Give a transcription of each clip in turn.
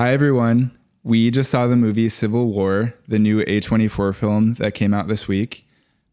Hi, everyone. We just saw the movie Civil War, the new A24 film that came out this week.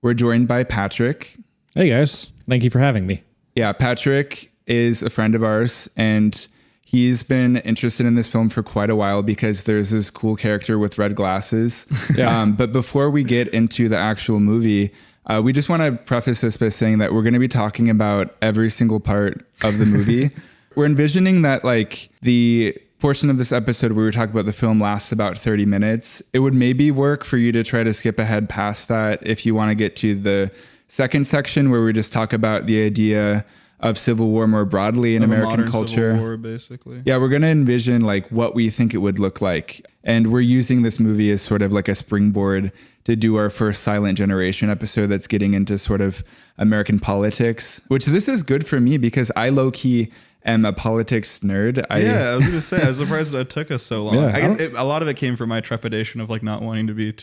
We're joined by Patrick. Hey, guys. Thank you for having me. Yeah, Patrick is a friend of ours, and he's been interested in this film for quite a while because there's this cool character with red glasses. Yeah. But before we get into the actual movie, we just want to preface this by saying that we're going to be talking about every single part of the movie. We're envisioning that like the portion of this episode where we talk about the film lasts about 30 minutes. It would maybe work for you to try to skip ahead past that if you want to get to the second section where we just talk about the idea of Civil War more broadly in American culture. Civil War, basically. Yeah, we're going to envision like what we think it would look like. And we're using this movie as sort of like a springboard to do our first Silent Generation episode that's getting into sort of American politics, which this is good for me because I low-key am a politics nerd. I was going to say, I was surprised that it took us so long. Yeah, I guess a lot of it came from my trepidation of like not wanting to be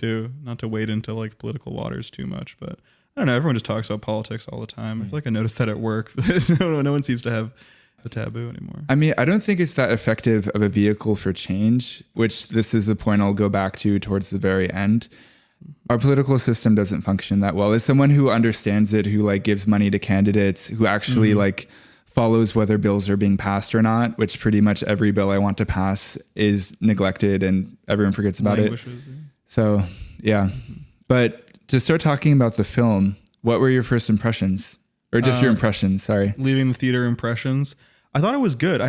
not to wade into like political waters too much, but I don't know. Everyone just talks about politics all the time. I feel like I noticed that at work. No one seems to have the taboo anymore. I mean, I don't think it's that effective of a vehicle for change, which this is the point I'll go back to towards the very end. Our political system doesn't function that well. As someone who understands it, who like gives money to candidates, who actually like follows whether bills are being passed or not, which pretty much every bill I want to pass is neglected and everyone forgets about it. Yeah. So, yeah. But to start talking about the film, what were your first impressions? Or just your impressions, sorry. Leaving the theater impressions. I thought it was good.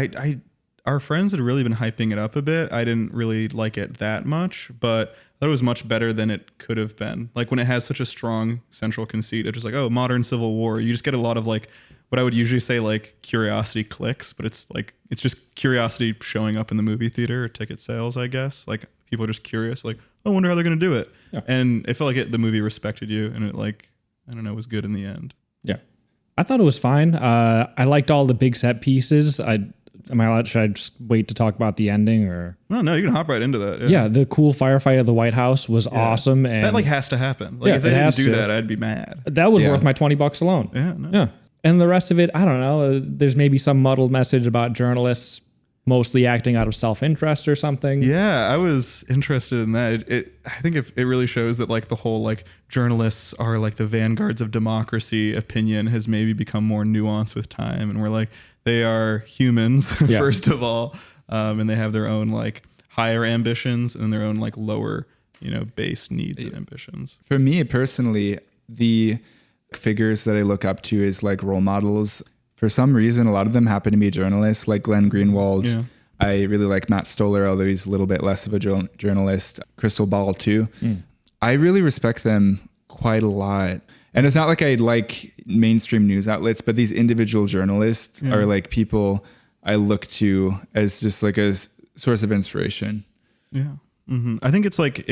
Our friends had really been hyping it up a bit. I didn't really like it that much, but I thought it was much better than it could have been. Like when it has such a strong central conceit, it's just like, oh, modern Civil War. You just get a lot of like, what I would usually say like curiosity clicks, but it's just curiosity showing up in the movie theater or ticket sales, I guess. Like people are just curious, like, oh, I wonder how they're going to do it. Yeah. And it felt like the movie respected you and it like, I don't know, was good in the end. Yeah. I thought it was fine. I liked all the big set pieces. Should I just wait to talk about the ending or? No, you can hop right into that. Yeah, the cool firefight at the White House was awesome. And that like has to happen. Like if they didn't do that, I'd be mad. That was worth my $20 alone. Yeah. No. Yeah. And the rest of it, I don't know. There's maybe some muddled message about journalists mostly acting out of self-interest or something. Yeah, I was interested in that. I think it really shows that like the whole like journalists are like the vanguards of democracy opinion has maybe become more nuanced with time. And we're like, they are humans, first of all. And they have their own like higher ambitions and their own like lower, base needs and ambitions. For me personally, the figures that I look up to is like role models. For some reason, a lot of them happen to be journalists, like Glenn Greenwald. Yeah. I really like Matt Stoller, although he's a little bit less of a journalist. Crystal Ball, too. I really respect them quite a lot. And it's not like I like mainstream news outlets, but these individual journalists are like people I look to as just like a source of inspiration. Yeah. Mm-hmm. I think it's like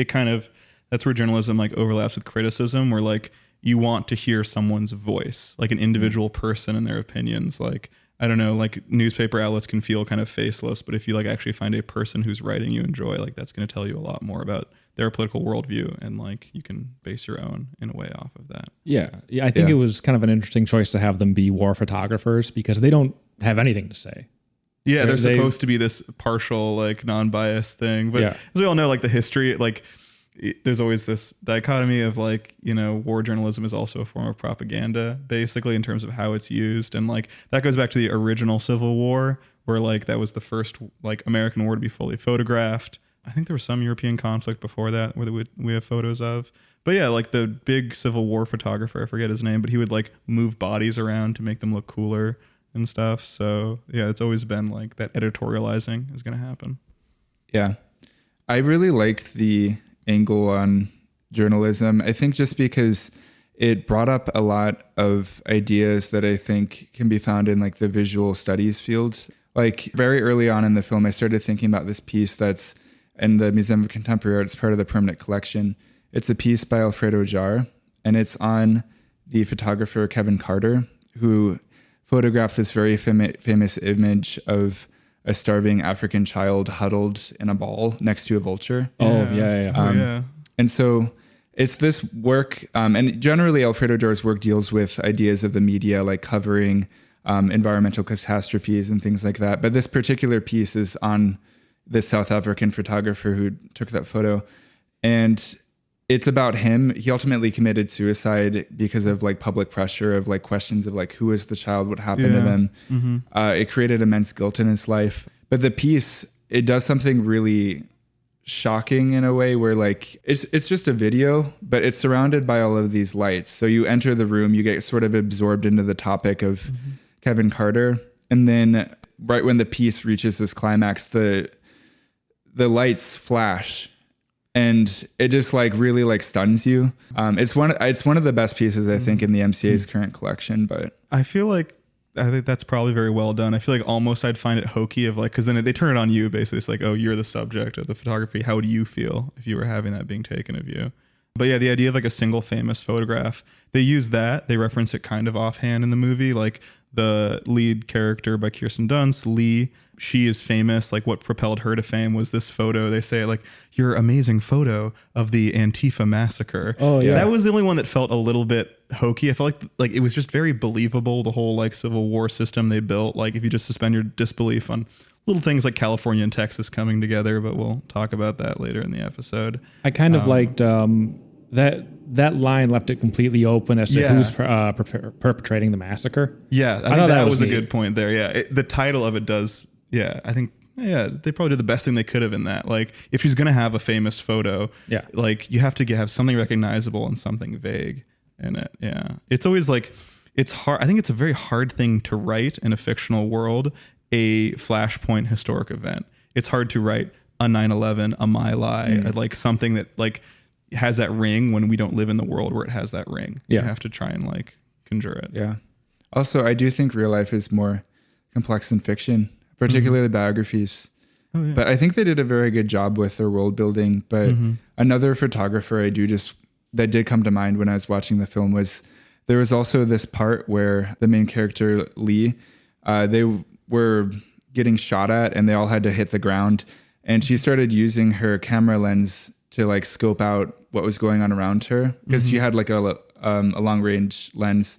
that's where journalism like overlaps with criticism, where like you want to hear someone's voice, like an individual person and their opinions. Like, I don't know, like newspaper outlets can feel kind of faceless, but if you like actually find a person whose writing you enjoy, like that's going to tell you a lot more about their political worldview, and like you can base your own in a way off of that. Yeah. I think it was kind of an interesting choice to have them be war photographers because they don't have anything to say. Yeah, they're supposed to be this partial, like non-biased thing, but as we all know, like the history, like there's always this dichotomy of like, war journalism is also a form of propaganda, basically, in terms of how it's used. And like that goes back to the original Civil War, where like that was the first like American war to be fully photographed. I think there was some European conflict before that where we have photos of. But yeah, like the big Civil War photographer, I forget his name, but he would like move bodies around to make them look cooler and stuff. So yeah, it's always been like that editorializing is going to happen. Yeah. I really liked the angle on journalism. I think just because it brought up a lot of ideas that I think can be found in like the visual studies field. Like very early on in the film, I started thinking about this piece that's in the Museum of Contemporary Art. It's part of the permanent collection. It's a piece by Alfredo Jar, and it's on the photographer Kevin Carter, who photographed this very famous image of a starving African child huddled in a ball next to a vulture. And so it's this work, and generally Alfredo Jar's work deals with ideas of the media, like covering environmental catastrophes and things like that. But this particular piece is on this South African photographer who took that photo. And it's about him. He ultimately committed suicide because of like public pressure of like questions of like, who is the child? What happened to them? Mm-hmm. It created immense guilt in his life. But the piece, it does something really shocking in a way where like, it's just a video, but it's surrounded by all of these lights. So you enter the room, you get sort of absorbed into the topic of Kevin Carter. And then right when the piece reaches this climax, the lights flash. And it just like really like stuns you. It's one of the best pieces I think in the MCA's current collection. But I think that's probably very well done. I feel like almost I'd find it hokey of like, because then they turn it on you basically. It's like, oh, you're the subject of the photography. How would you feel if you were having that being taken of you? But yeah, the idea of like a single famous photograph, they use that. They reference it kind of offhand in the movie. Like the lead character by Kirsten Dunst, Lee, she is famous. Like what propelled her to fame was this photo. They say like, your amazing photo of the Antifa massacre. Oh yeah. That was the only one that felt a little bit hokey. I felt like it was just very believable. The whole like Civil War system they built. Like if you just suspend your disbelief on little things like California and Texas coming together, but we'll talk about that later in the episode. I kind of liked that line left it completely open as to who's perpetrating the massacre. Yeah, I think that was a good point there. Yeah, the title of it does. Yeah, I think. Yeah, they probably did the best thing they could have in that. Like, if she's gonna have a famous photo, like you have to have something recognizable and something vague in it. Yeah, it's always like it's hard. I think it's a very hard thing to write in a fictional world. A flashpoint historic event. It's hard to write a 9/11, a My Lai, like something that like has that ring when we don't live in the world where it has that ring. Yeah. You have to try and like conjure it. Yeah. Also, I do think real life is more complex than fiction, particularly biographies. Oh, yeah. But I think they did a very good job with their world building. But another photographer that did come to mind when I was watching the film was there was also this part where the main character, Lee, they were getting shot at and they all had to hit the ground. And she started using her camera lens to like scope out what was going on around her because she had like a long range lens.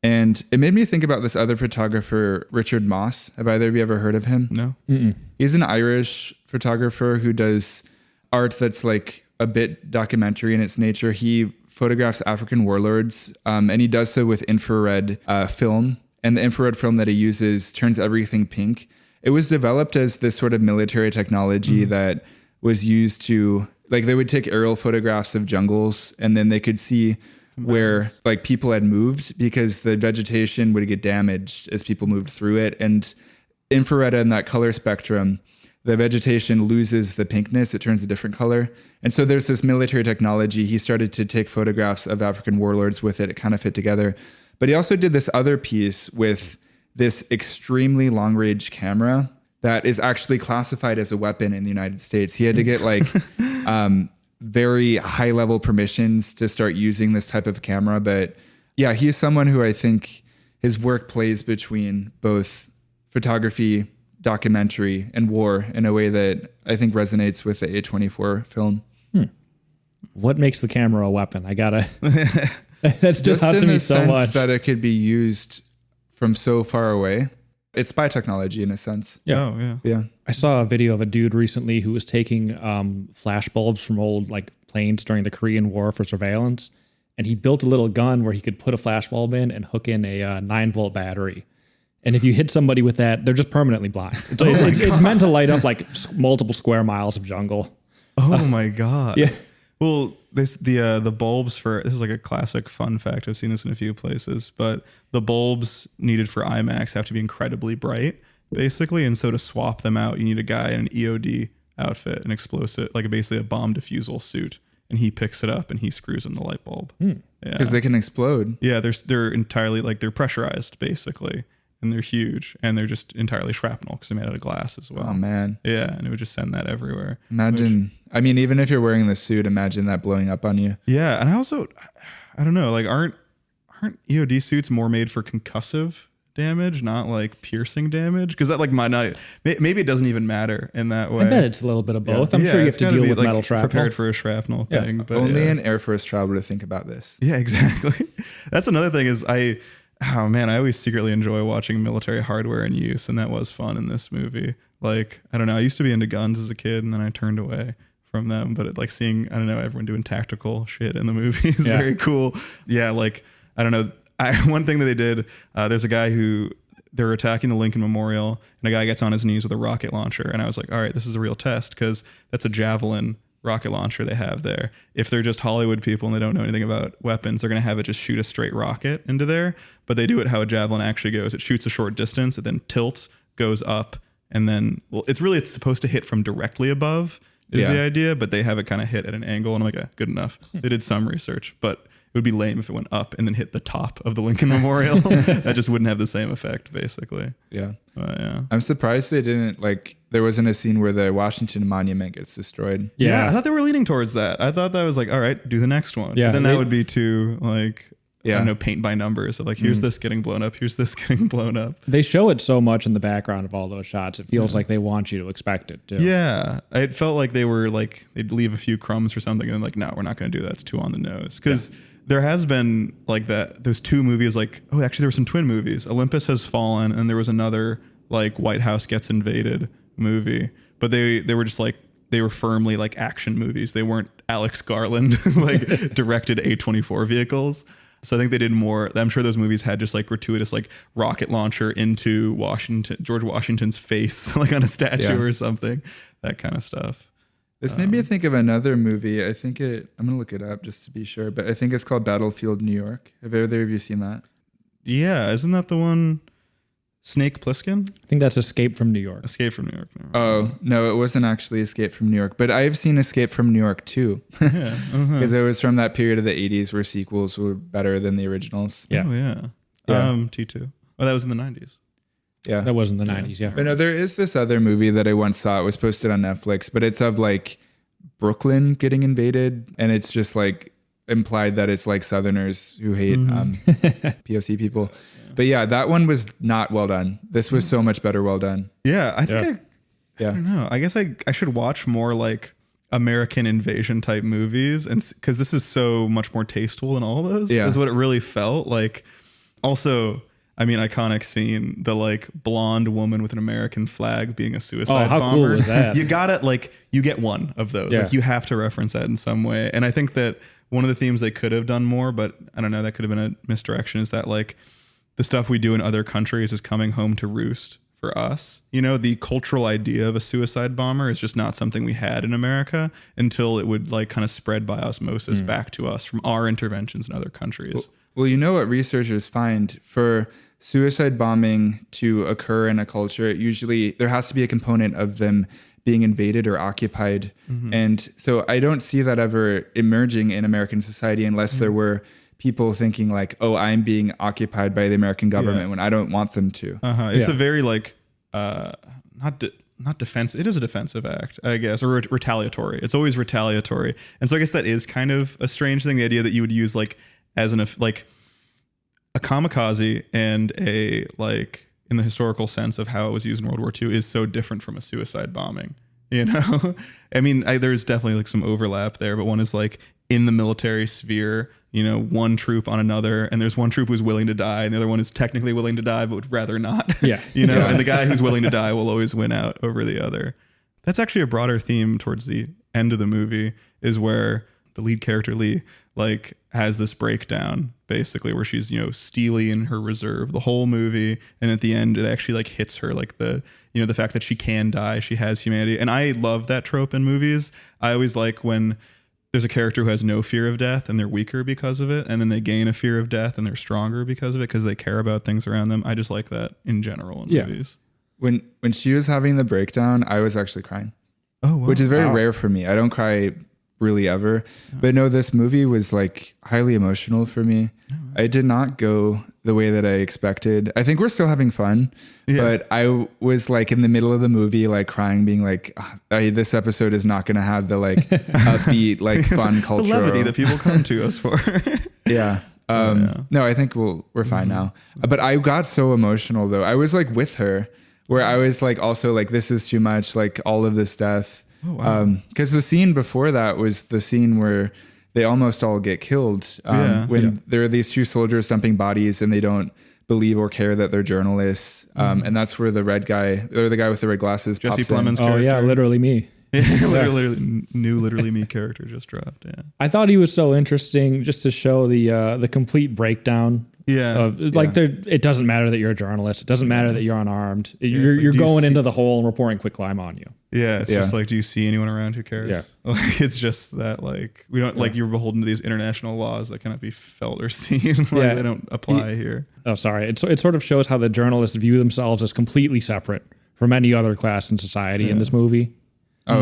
And it made me think about this other photographer, Richard Moss. Have either of you ever heard of him? No. Mm-mm. He's an Irish photographer who does art that's like a bit documentary in its nature. He photographs African warlords and he does so with infrared film. And the infrared film that he uses turns everything pink. It was developed as this sort of military technology that was used to, like they would take aerial photographs of jungles and then they could see where like people had moved because the vegetation would get damaged as people moved through it. And infrared and that color spectrum, the vegetation loses the pinkness. It turns a different color. And so there's this military technology. He started to take photographs of African warlords with it. It kind of fit together. But he also did this other piece with this extremely long range camera that is actually classified as a weapon in the United States. He had to get like very high level permissions to start using this type of camera. But yeah, he's someone who I think his work plays between both photography, documentary, and war in a way that I think resonates with the A24 film. What makes the camera a weapon? I gotta... That stood out to me so much. That it could be used from so far away. It's spy technology in a sense. Yeah. Oh, yeah. Yeah. I saw a video of a dude recently who was taking flash bulbs from old like planes during the Korean War for surveillance. And he built a little gun where he could put a flash bulb in and hook in a 9-volt battery. And if you hit somebody with that, they're just permanently blind. It's meant to light up like multiple square miles of jungle. Oh my God. Yeah. Well, the bulbs for this is like a classic fun fact. I've seen this in a few places, but the bulbs needed for IMAX have to be incredibly bright, basically. And so to swap them out, you need a guy in an EOD outfit, an explosive, like basically a bomb defusal suit, and he picks it up and he screws in the light bulb. Yeah, because they can explode. Yeah, they're entirely like they're pressurized basically, and they're huge, and they're just entirely shrapnel because they're made out of glass as well. Oh man. Yeah, and it would just send that everywhere. Imagine. I mean, even if you're wearing the suit, imagine that blowing up on you. Yeah, and I don't know, like aren't EOD suits more made for concussive damage, not like piercing damage? Because that like might not. Maybe it doesn't even matter in that way. I bet it's a little bit of both. I'm sure you have to deal with like metal shrapnel. Prepared for a shrapnel thing. But only an Air Force traveler to think about this. Yeah, exactly. That's another thing is I always secretly enjoy watching military hardware in use, and that was fun in this movie. Like, I don't know. I used to be into guns as a kid, and then I turned away from them. But like seeing, I don't know, everyone doing tactical shit in the movie is very cool. Yeah, like, I don't know. One thing that they did, there's a guy who they're attacking the Lincoln Memorial, and a guy gets on his knees with a rocket launcher. And I was like, all right, this is a real test, because that's a Javelin rocket launcher they have there. If they're just Hollywood people and they don't know anything about weapons, they're going to have it just shoot a straight rocket into there. But they do it how a Javelin actually goes. It shoots a short distance, it then tilts, goes up, and then, well, it's supposed to hit from directly above is the idea, but they have it kind of hit at an angle. And I'm like, good enough. They did some research, but it would be lame if it went up and then hit the top of the Lincoln Memorial. That just wouldn't have the same effect, basically. Yeah. Yeah. I'm surprised they didn't, like, there wasn't a scene where the Washington Monument gets destroyed. Yeah. I thought they were leaning towards that. I thought that was like, all right, do the next one. Yeah. But then that would be too, like, I Yeah. don't know, paint by numbers of like, here's this getting blown up, here's this getting blown up. They show it so much in the background of all those shots. It feels like they want you to expect it too. Yeah. It felt like they were like, they'd leave a few crumbs or something and then like, no, we're not going to do that. It's too on the nose. Because there has been like that, those two movies, like, oh, actually there were some twin movies. Olympus Has Fallen, and there was another like White House Gets Invaded movie. But they were just like, they were firmly like action movies. They weren't Alex Garland like directed A24 vehicles. So I think they did more. I'm sure those movies had just like gratuitous like rocket launcher into George Washington's face, like on a statue or something, that kind of stuff. This made me think of another movie. I'm going to look it up just to be sure, but I think it's called Battlefield New York. Have either of you seen that? Yeah. Isn't that the one? Snake Plissken? I think that's Escape from New York. Escape from New York. Oh, no, it wasn't actually Escape from New York, but I've seen Escape from New York too. Yeah. Because it was from that period of the 80s where sequels were better than the originals. Yeah. Oh, yeah. T2. Oh, that was in the 90s. Yeah. That was in the 90s, yeah. But no, there is this other movie that I once saw. It was posted on Netflix, but it's of like Brooklyn getting invaded. And it's just like implied that it's like Southerners who hate POC people. But yeah, that one was not well done. This was so much better well done. Yeah. I think I Yeah. don't know. I guess I should watch more like American invasion type movies, and because this is so much more tasteful than all those. Yeah. Is what it really felt like. Also, I mean, iconic scene, the like blonde woman with an American flag being a suicide how bomber. cool was that? You got it. Like you get one of those. Yeah. Like you have to reference that in some way. And I think that one of the themes they could have done more, but I don't know, that could have been a misdirection, is that like the stuff we do in other countries is coming home to roost for us. You know, the cultural idea of a suicide bomber is just not something we had in America until it would like kind of spread by osmosis back to us from our interventions in other countries. Well, you know what researchers find for suicide bombing to occur in a culture, usually there has to be a component of them being invaded or occupied. And so I don't see that ever emerging in American society unless there were people thinking like, oh, I'm being occupied by the American government when I don't want them to. It's a very like, not defense. It is a defensive act, I guess, or retaliatory. It's always retaliatory. And so I guess that is kind of a strange thing. The idea that you would use like as like a kamikaze and a like in the historical sense of how it was used in World War II is so different from a suicide bombing. You know, I mean, there's definitely like some overlap there, but one is like in the military sphere, you know, one troop on another, and there's one troop who's willing to die, and the other one is technically willing to die, but would rather not. Yeah. You know, and the guy who's willing to die will always win out over the other. That's actually a broader theme towards the end of the movie, is where the lead character Lee like has this breakdown basically where she's, you know, steely in her reserve the whole movie, and at the end it actually like hits her like the, you know, the fact that she can die, she has humanity. And I love that trope in movies. I always like when there's a character who has no fear of death and they're weaker because of it, and then they gain a fear of death and they're stronger because of it, because they care about things around them. I just like that in general in movies. When she was having the breakdown, I was actually crying. Oh, wow. Which is very rare for me. I don't cry really ever. But no, this movie was like highly emotional for me. I did not go the way that I expected. I think we're still having fun, but I was like in the middle of the movie, like crying, being like, this episode is not going to have the like upbeat, like fun culture. The levity that people come to us for. No, I think we're fine now. But I got so emotional though. I was like with her, where I was like also like, this is too much, like all of this death. Oh, wow. Because the scene before that was the scene where they almost all get killed when there are these two soldiers dumping bodies and they don't believe or care that they're journalists. And that's where the red guy, or the guy with the red glasses, Jesse pops in. Plemons' character. Oh yeah, literally me. Literally me character just dropped. Yeah. I thought he was so interesting just to show the complete breakdown. Yeah. Of, like it doesn't matter that you're a journalist. It doesn't matter that you're unarmed. You're going into the hole and reporting quick climb on you. Yeah. It's just like, do you see anyone around? Who cares? Yeah. Like, it's just that like, we don't like, you're beholden to these international laws that cannot be felt or seen. They don't apply here. Oh, sorry. It sort of shows how the journalists view themselves as completely separate from any other class in society in this movie. They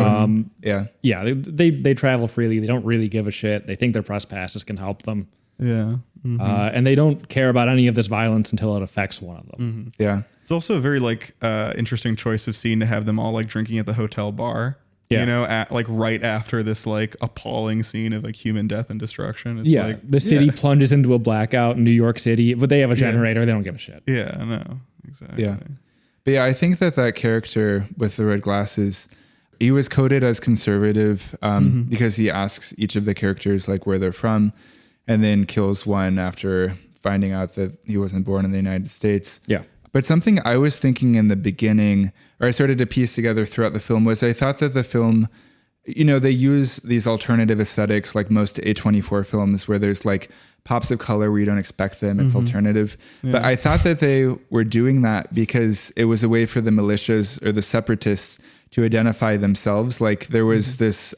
travel freely. They don't really give a shit. They think their press passes can help them. Yeah. Mm-hmm. And they don't care about any of this violence until it affects one of them. Mm-hmm. Yeah. It's also a very like interesting choice of scene to have them all like drinking at the hotel bar. Yeah. You know, like right after this like appalling scene of like human death and destruction. It's like, the city plunges into a blackout in New York City, but they have a generator. They don't give a shit. Yeah, I know. Exactly. Yeah. But yeah, I think that character with the red glasses, he was coded as conservative because he asks each of the characters like where they're from, and then kills one after finding out that he wasn't born in the United States. Yeah. But something I was thinking in the beginning, or I started to piece together throughout the film, was I thought that the film, you know, they use these alternative aesthetics like most A24 films where there's like pops of color where you don't expect them. It's alternative. Yeah. But I thought that they were doing that because it was a way for the militias or the separatists to identify themselves. Like there was this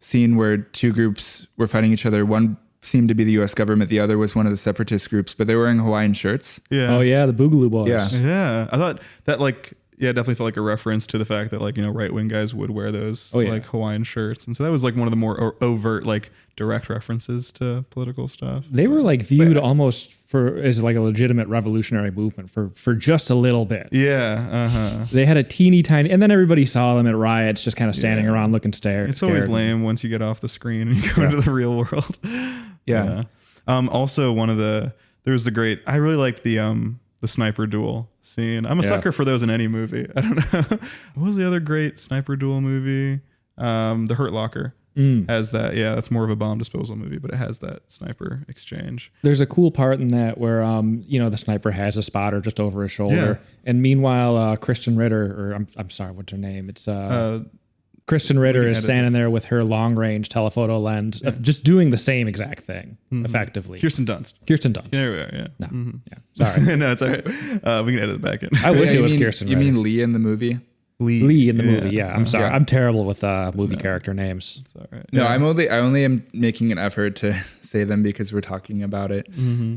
scene where two groups were fighting each other. One seemed to be the U.S. government. The other was one of the separatist groups, but they were wearing Hawaiian shirts. Yeah. Oh yeah, the Boogaloo Boys. Yeah. Yeah. I thought that like, definitely felt like a reference to the fact that like, you know, right-wing guys would wear those like Hawaiian shirts. And so that was like one of the more overt, like direct references to political stuff. They were like viewed almost as like a legitimate revolutionary movement for just a little bit. Yeah. Uh-huh. They had a teeny tiny, and then everybody saw them at riots, just kind of standing around looking scared. It's always lame once you get off the screen and you go into the real world. Yeah. Also there's the great, I really liked the sniper duel scene. I'm a sucker for those in any movie. I don't know. What was the other great sniper duel movie? The Hurt Locker has that. Yeah, that's more of a bomb disposal movie, but it has that sniper exchange. There's a cool part in that where, the sniper has a spotter just over his shoulder. Yeah. And meanwhile, Kristen Ritter, or I'm sorry, what's her name? It's Kristen Ritter is standing there with her long range telephoto lens, just doing the same exact thing effectively. Kirsten Dunst. Yeah, there we are. Yeah. No. Yeah. Sorry. No, it's all right. We can edit it back in. I wish it was Kirsten Ritter. You mean Lee in the movie? Lee in the movie. Yeah. I'm sorry. I'm terrible with movie character names. It's all right. No, I only am making an effort to say them because we're talking about it.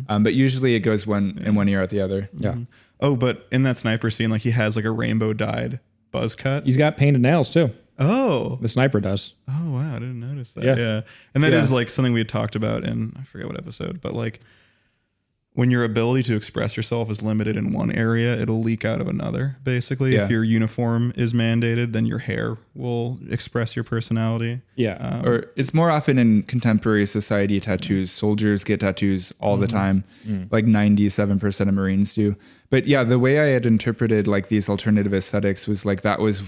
But usually it goes one in one ear out the other. Yeah. Oh, but in that sniper scene, like he has like a rainbow dyed buzz cut. He's got painted nails too. Oh, the sniper does. Oh, wow. I didn't notice that. Yeah. And that is like something we had talked about in, I forget what episode, but like when your ability to express yourself is limited in one area, it'll leak out of another. Basically, if your uniform is mandated, then your hair will express your personality. Yeah. Or it's more often in contemporary society tattoos. Soldiers get tattoos all the time. Like 97% of Marines do. But yeah, the way I had interpreted like these alternative aesthetics was like that was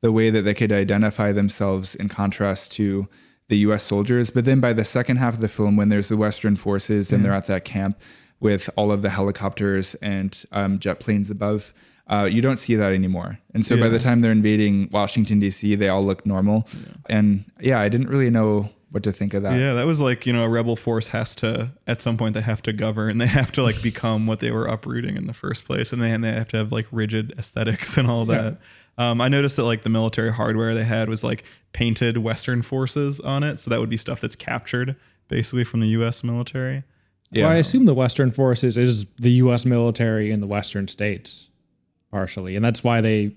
the way that they could identify themselves in contrast to the U.S. soldiers. But then by the second half of the film, when there's the Western forces and they're at that camp with all of the helicopters and jet planes above, you don't see that anymore. And so by the time they're invading Washington, D.C., they all look normal. And I didn't really know what to think of that. Yeah, that was like, a rebel force has to, at some point they have to govern. They have to like become what they were uprooting in the first place. And they have to have like rigid aesthetics and all that. I noticed that like the military hardware they had was like painted Western forces on it. So that would be stuff that's captured basically from the U.S. military. Yeah. Well, I assume the Western forces is the U.S. military in the Western states, partially, and that's why they,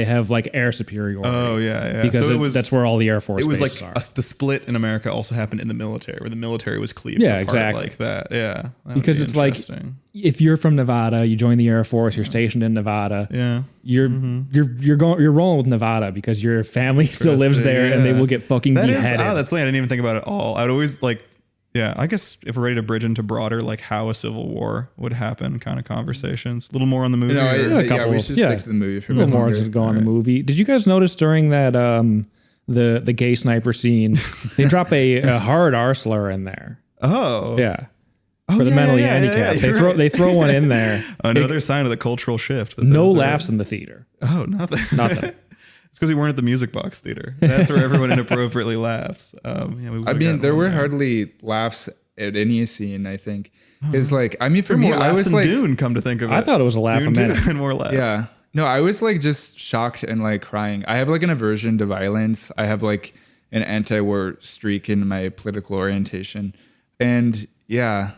have like air superiority. Oh yeah. Because so that's where all the Air Force. It was bases like are. The split in America also happened in the military, where the military was cleaved. Yeah, apart exactly. Like that. Yeah. That because it's like if you're from Nevada, you join the Air Force, you're stationed in Nevada. Yeah. You're rolling with Nevada because your family still lives there, and they will get fucking beheaded. That's something I didn't even think about at all. I'd always like. Yeah, I guess if we're ready to bridge into broader, like how a civil war would happen kind of conversations. A little more on the movie. We should stick to the movie for a little more to go on the movie. Did you guys notice during that the gay sniper scene, they drop a hard R slur in there? Oh. Yeah. for the mentally handicapped. They throw one in there. Another sign of the cultural shift. No laughs in the theater. Oh, nothing. Nothing. It's because we weren't at the Music Box Theater. That's where everyone inappropriately laughs. There were hardly laughs at any scene, I think. Because for me, I was like Dune. Come to think of it, I thought it was a laugh a minute. And more laughs. Yeah. No, I was just shocked and crying. I have an aversion to violence. I have an anti-war streak in my political orientation, and yeah,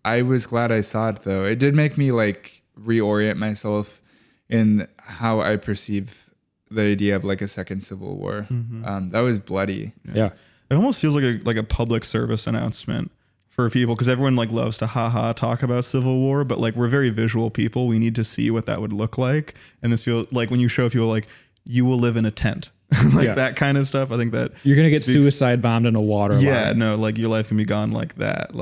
I was glad I saw it though. It did make me reorient myself in how I perceive the idea of a second civil war. Mm-hmm. That was bloody. Yeah. It almost feels like a public service announcement for people, because everyone loves to talk about civil war, but we're very visual people. We need to see what that would look like. And this feels when you show people you will live in a tent, that kind of stuff. I think that you're going to get suicide bombed in a water line. No, your life can be gone like that.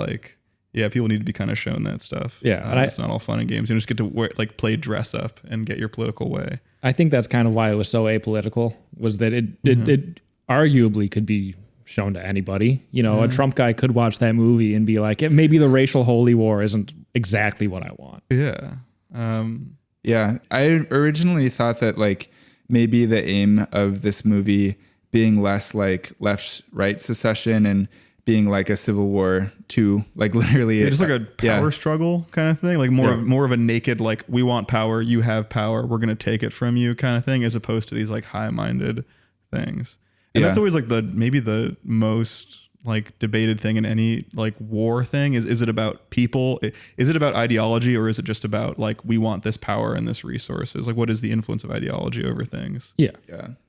People need to be kind of shown that stuff. Yeah. It's not all fun and games. You just get to play dress up and get your political way. I think that's kind of why it was so apolitical, was that it arguably could be shown to anybody. A Trump guy could watch that movie and be like, maybe the racial holy war isn't exactly what I want. Yeah. Yeah. I originally thought that maybe the aim of this movie being less left-right secession and being a civil war too, literally just a power struggle kind of thing, more of a naked we want power, you have power, we're gonna take it from you kind of thing, as opposed to these high-minded things. And that's always maybe the most debated thing in any war thing is it about people? Is it about ideology, or is it just about we want this power and this resources? What is the influence of ideology over things? Yeah.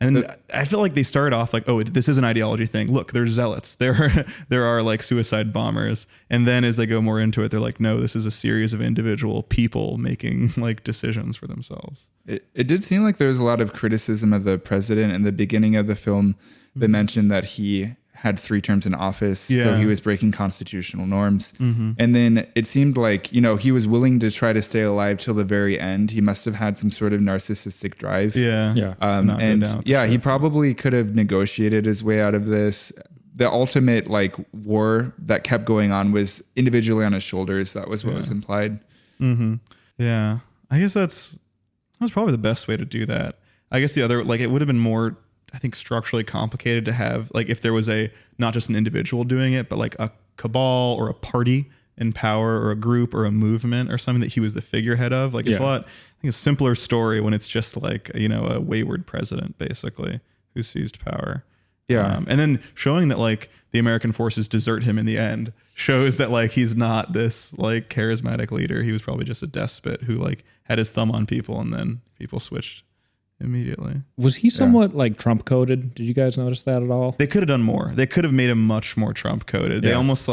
And I feel they start off this is an ideology thing. Look, there's zealots. There are suicide bombers. And then as they go more into it, they're no, this is a series of individual people making decisions for themselves. It did seem there was a lot of criticism of the president in the beginning of the film. They mentioned that he had 3 terms in office, so he was breaking constitutional norms. Mm-hmm. And then it seemed he was willing to try to stay alive till the very end. He must have had some sort of narcissistic drive. Yeah. He probably could have negotiated his way out of this. The ultimate war that kept going on was individually on his shoulders. That was what was implied. Mm-hmm. Yeah. I guess that's probably the best way to do that. I guess the other, it would have been more, I think, structurally complicated to have if there was not just an individual doing it, but a cabal or a party in power, or a group or a movement or something that he was the figurehead of. It's a simpler story when it's just a wayward president basically who seized power. Yeah. And then showing that the American forces desert him in the end shows that he's not this charismatic leader. He was probably just a despot who had his thumb on people, and then people switched immediately. Was he somewhat Trump coded? Did you guys notice that at all? They could have done more. They could have made him much more Trump coded. They almost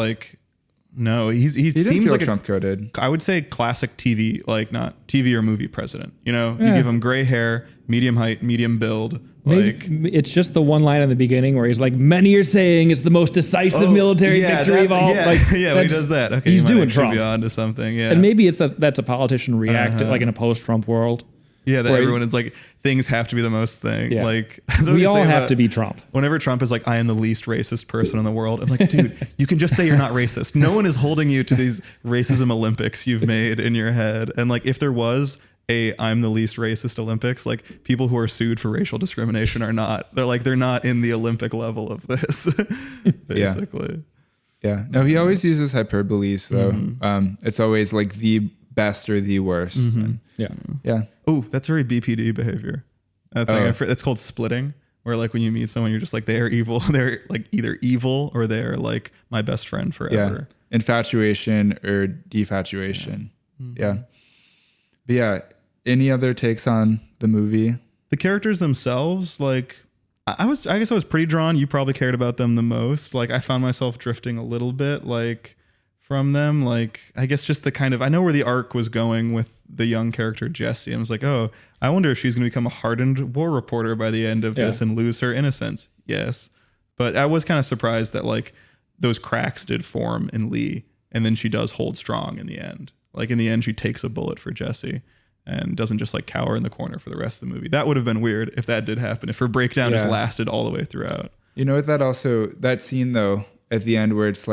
no, he seems like Trump coded. I would say classic TV, not TV or movie president. You give him gray hair, medium height, medium build. Maybe it's just the one line in the beginning where he's many are saying it's the most decisive military victory of all. Yeah, when he does that. Okay, he's doing Trump. Be on to something. Yeah, and maybe that's a politician react in a post-Trump world. Yeah, that everyone is things have to be the most thing. Yeah. We all have to be Trump. Whenever Trump is I am the least racist person in the world, I'm dude, you can just say you're not racist. No one is holding you to these racism Olympics you've made in your head. And if there was I'm the least racist Olympics, people who are sued for racial discrimination are not. They're not in the Olympic level of this, basically. Yeah. No, he always uses hyperboles though. Mm-hmm. It's always the best or the worst. Mm-hmm. And yeah. Oh, that's very BPD behavior. That's called splitting, where when you meet someone, you're just they are evil. They're either evil or they're my best friend forever. Yeah. Infatuation or defatuation. Yeah. Mm-hmm. Yeah. But yeah, any other takes on the movie? The characters themselves, I guess I was pretty drawn. You probably cared about them the most. I found myself drifting a little bit, from them. I guess just the kind of, I know where the arc was going with the young character Jessie. I was oh, I wonder if she's going to become a hardened war reporter by the end of this and lose her innocence. Yes. But I was kind of surprised that those cracks did form in Lee, and then she does hold strong in the end. In the end, she takes a bullet for Jessie and doesn't just cower in the corner for the rest of the movie. That would have been weird if that did happen, if her breakdown just lasted all the way throughout. You know what, that scene though, at the end where it's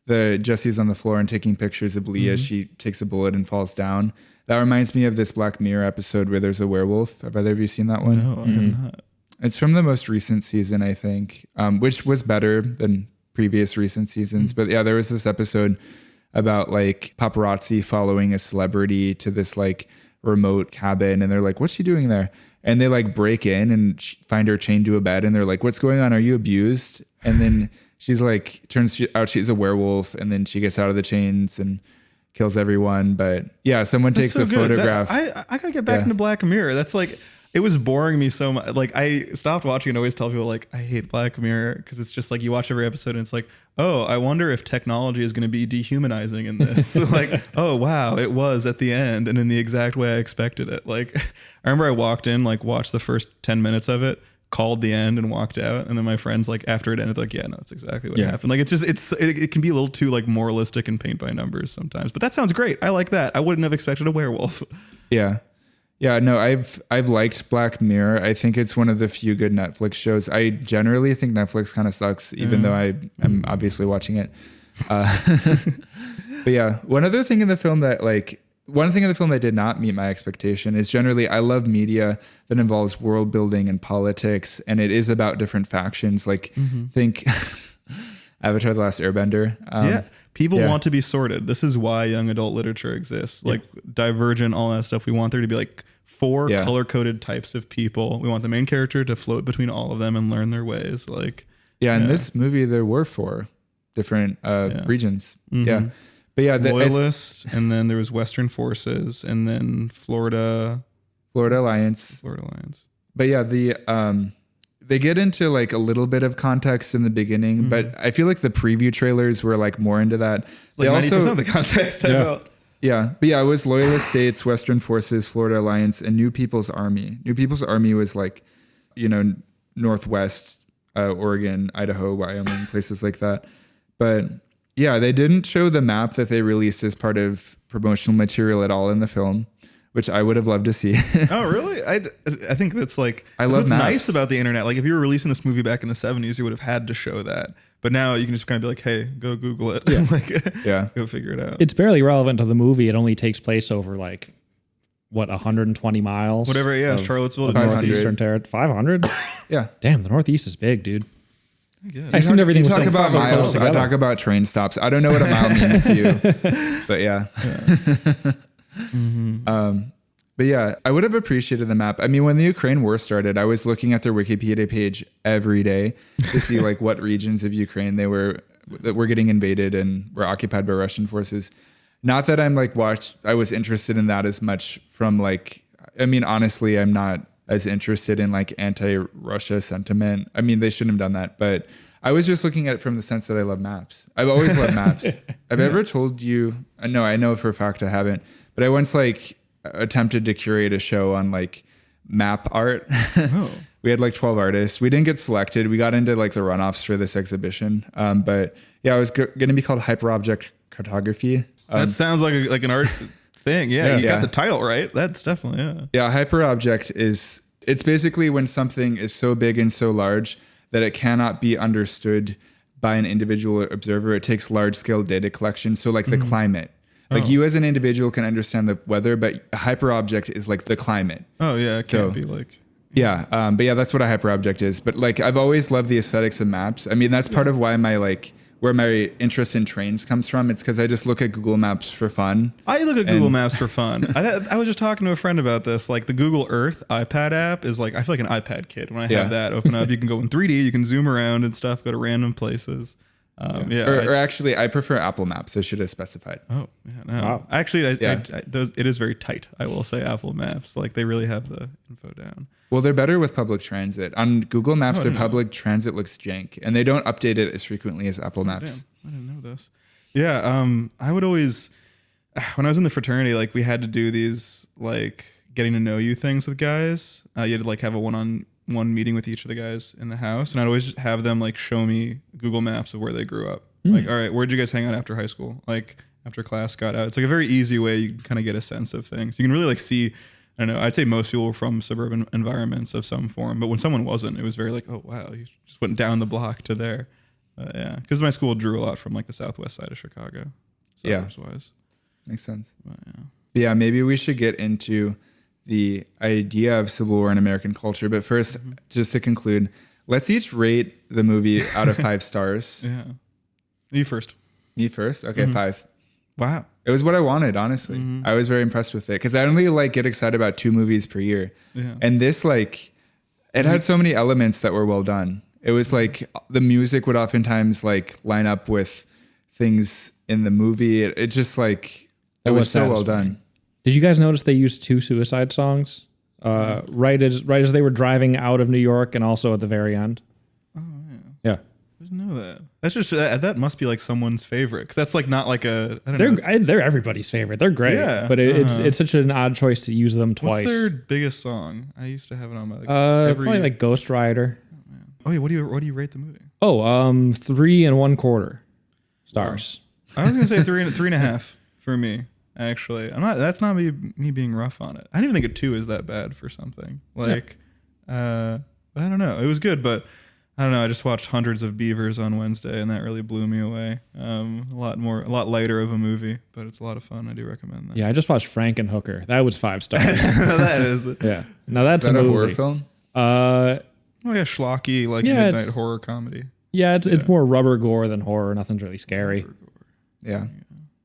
the Jesse's on the floor and taking pictures of Leah. She takes a bullet and falls down. That reminds me of this Black Mirror episode where there's a werewolf. Have either of you seen that one? No, I have not. It's from the most recent season, I think, which was better than previous recent seasons. But yeah, there was this episode about like paparazzi following a celebrity to this like remote cabin, and they're like, "What's she doing there?" And they like break in and find her chained to a bed, and they're like, "What's going on? Are you abused?" And then she's like, turns out she's a werewolf, and then she gets out of the chains and kills everyone. But yeah, someone takes a photograph. I gotta get back into Black Mirror. That's like, it was boring me so much. Like I stopped watching and always tell people like, I hate Black Mirror, because it's just like you watch every episode and it's like, oh, I wonder if technology is going to be dehumanizing in this. Like, oh wow, it was at the end and in the exact way I expected it. Like I remember I walked in, like watched the first 10 minutes of it, called the end and walked out, and then my friends like after it ended like, yeah, no, that's exactly what happened. Like it's just it can be a little too like moralistic and paint by numbers sometimes, but that sounds great. I like that. I wouldn't have expected a werewolf. Yeah, no, I've liked Black Mirror. I think it's one of the few good Netflix shows. I generally think Netflix kind of sucks, even though I am obviously watching it. But yeah, one thing in the film that did not meet my expectation is generally I love media that involves world building and politics, and it is about different factions. Like think Avatar: The Last Airbender. People want to be sorted. This is why young adult literature exists. Like Divergent, all that stuff. We want there to be like 4 color-coded types of people. We want the main character to float between all of them and learn their ways. Like in this movie there were 4 different regions. But yeah, Loyalist, and then there was Western Forces, and then Florida Alliance. But yeah, they get into like a little bit of context in the beginning, but I feel like the preview trailers were like more into that. Like 90% of the context I felt. Yeah. But yeah, it was Loyalist States, Western Forces, Florida Alliance, and New People's Army. New People's Army was like, Northwest, Oregon, Idaho, Wyoming, places like that. But yeah, they didn't show the map that they released as part of promotional material at all in the film, which I would have loved to see. Oh, really? I think that's like, I love what's maps. Nice about the internet. Like if you were releasing this movie back in the 70s, you would have had to show that. But now you can just kind of be like, hey, go Google it. Go figure it out. It's barely relevant to the movie. It only takes place over like, 120 miles? Whatever, Charlottesville to northeastern territory. 500? Yeah. Damn, the Northeast is big, dude. I assumed everything was talk about so miles. close together. I talk about train stops. I don't know what a mile means to you, but yeah. But yeah, I would have appreciated the map. I mean, when the Ukraine war started, I was looking at their Wikipedia page every day to see like what regions of Ukraine that were getting invaded and were occupied by Russian forces. Not that I'm like I was interested in that as much from like, I mean, honestly, I'm not as interested in like anti-Russia sentiment. I mean, they shouldn't have done that, but I was just looking at it from the sense that I love maps. I've always loved maps. I've ever told you, no, I know for a fact I haven't, but I once like attempted to curate a show on like map art. We had like 12 artists. We didn't get selected. We got into like the runoffs for this exhibition. But yeah, it was going to be called Hyperobject Cartography. That sounds like an art thing. Yeah, you got the title right. That's definitely, Yeah, hyperobject it's basically when something is so big and so large that it cannot be understood by an individual observer. It takes large scale data collection. So like the climate. Like you as an individual can understand the weather, but a hyperobject is like the climate. Oh yeah, it can't be like... Yeah, but yeah, that's what a hyperobject is. But like I've always loved the aesthetics of maps. I mean, that's part of why where my interest in trains comes from. It's because I just look at Google Maps for fun. I look at Google Maps for fun. I was just talking to a friend about this. Like the Google Earth iPad app is like, I feel like an iPad kid when I have that open up. You can go in 3D, you can zoom around and stuff, go to random places. Or actually, I prefer Apple Maps. I should have specified. Oh, yeah, no. Wow. Actually, it is very tight. I will say Apple Maps. Like they really have the info down. Well, they're better with public transit. On Google Maps, their public transit looks jank, and they don't update it as frequently as Apple Maps. Damn. I didn't know this. Yeah, I would always, when I was in the fraternity, like we had to do these like getting to know you things with guys. You had to like have a one-on-one meeting with each of the guys in the house, and I'd always have them like show me Google Maps of where they grew up. Like, all right, where'd you guys hang out after high school? Like after class got out. It's like a very easy way you can kind of get a sense of things. You can really like see. I don't know. I'd say most people were from suburban environments of some form, but when someone wasn't, it was very like, oh wow, you just went down the block to there. Yeah, because my school drew a lot from like the southwest side of Chicago. Wise. Makes sense. But, yeah, maybe we should get into the idea of Civil War in American culture. But first, just to conclude, let's each rate the movie out of 5 stars. Yeah. You first. Me first? Okay, 5. Wow. It was what I wanted, honestly. I was very impressed with it because I only like get excited about 2 movies per year. Yeah. And this, like, it had so many elements that were well done. It was like the music would oftentimes like line up with things in the movie. It just like, it was so well done. Did you guys notice they used 2 suicide songs? Right as they were driving out of New York and also at the very end. Oh, yeah. Yeah. I didn't know that. That's just, that must be like someone's favorite. Because that's like not like a, I don't know. They're everybody's favorite. They're great. Yeah. But it's such an odd choice to use them twice. What's their biggest song? I used to have it on my, like, probably like Ghost Rider. Oh yeah, what do you rate the movie? 3 1/4 stars. I was gonna say 3.5 for me. Actually, that's not me being rough on it. I don't even think a 2 is that bad for something. Like, I don't know. It was good, but I don't know. I just watched Hundreds of Beavers on Wednesday, and that really blew me away. A lot lighter of a movie, but it's a lot of fun. I do recommend that. Yeah, I just watched Frankenhooker. That was 5 stars. That is. Yeah. Now that's is that a horror film. Oh yeah, schlocky, like midnight horror comedy. Yeah, it's more rubber gore than horror. Nothing's really scary. Yeah.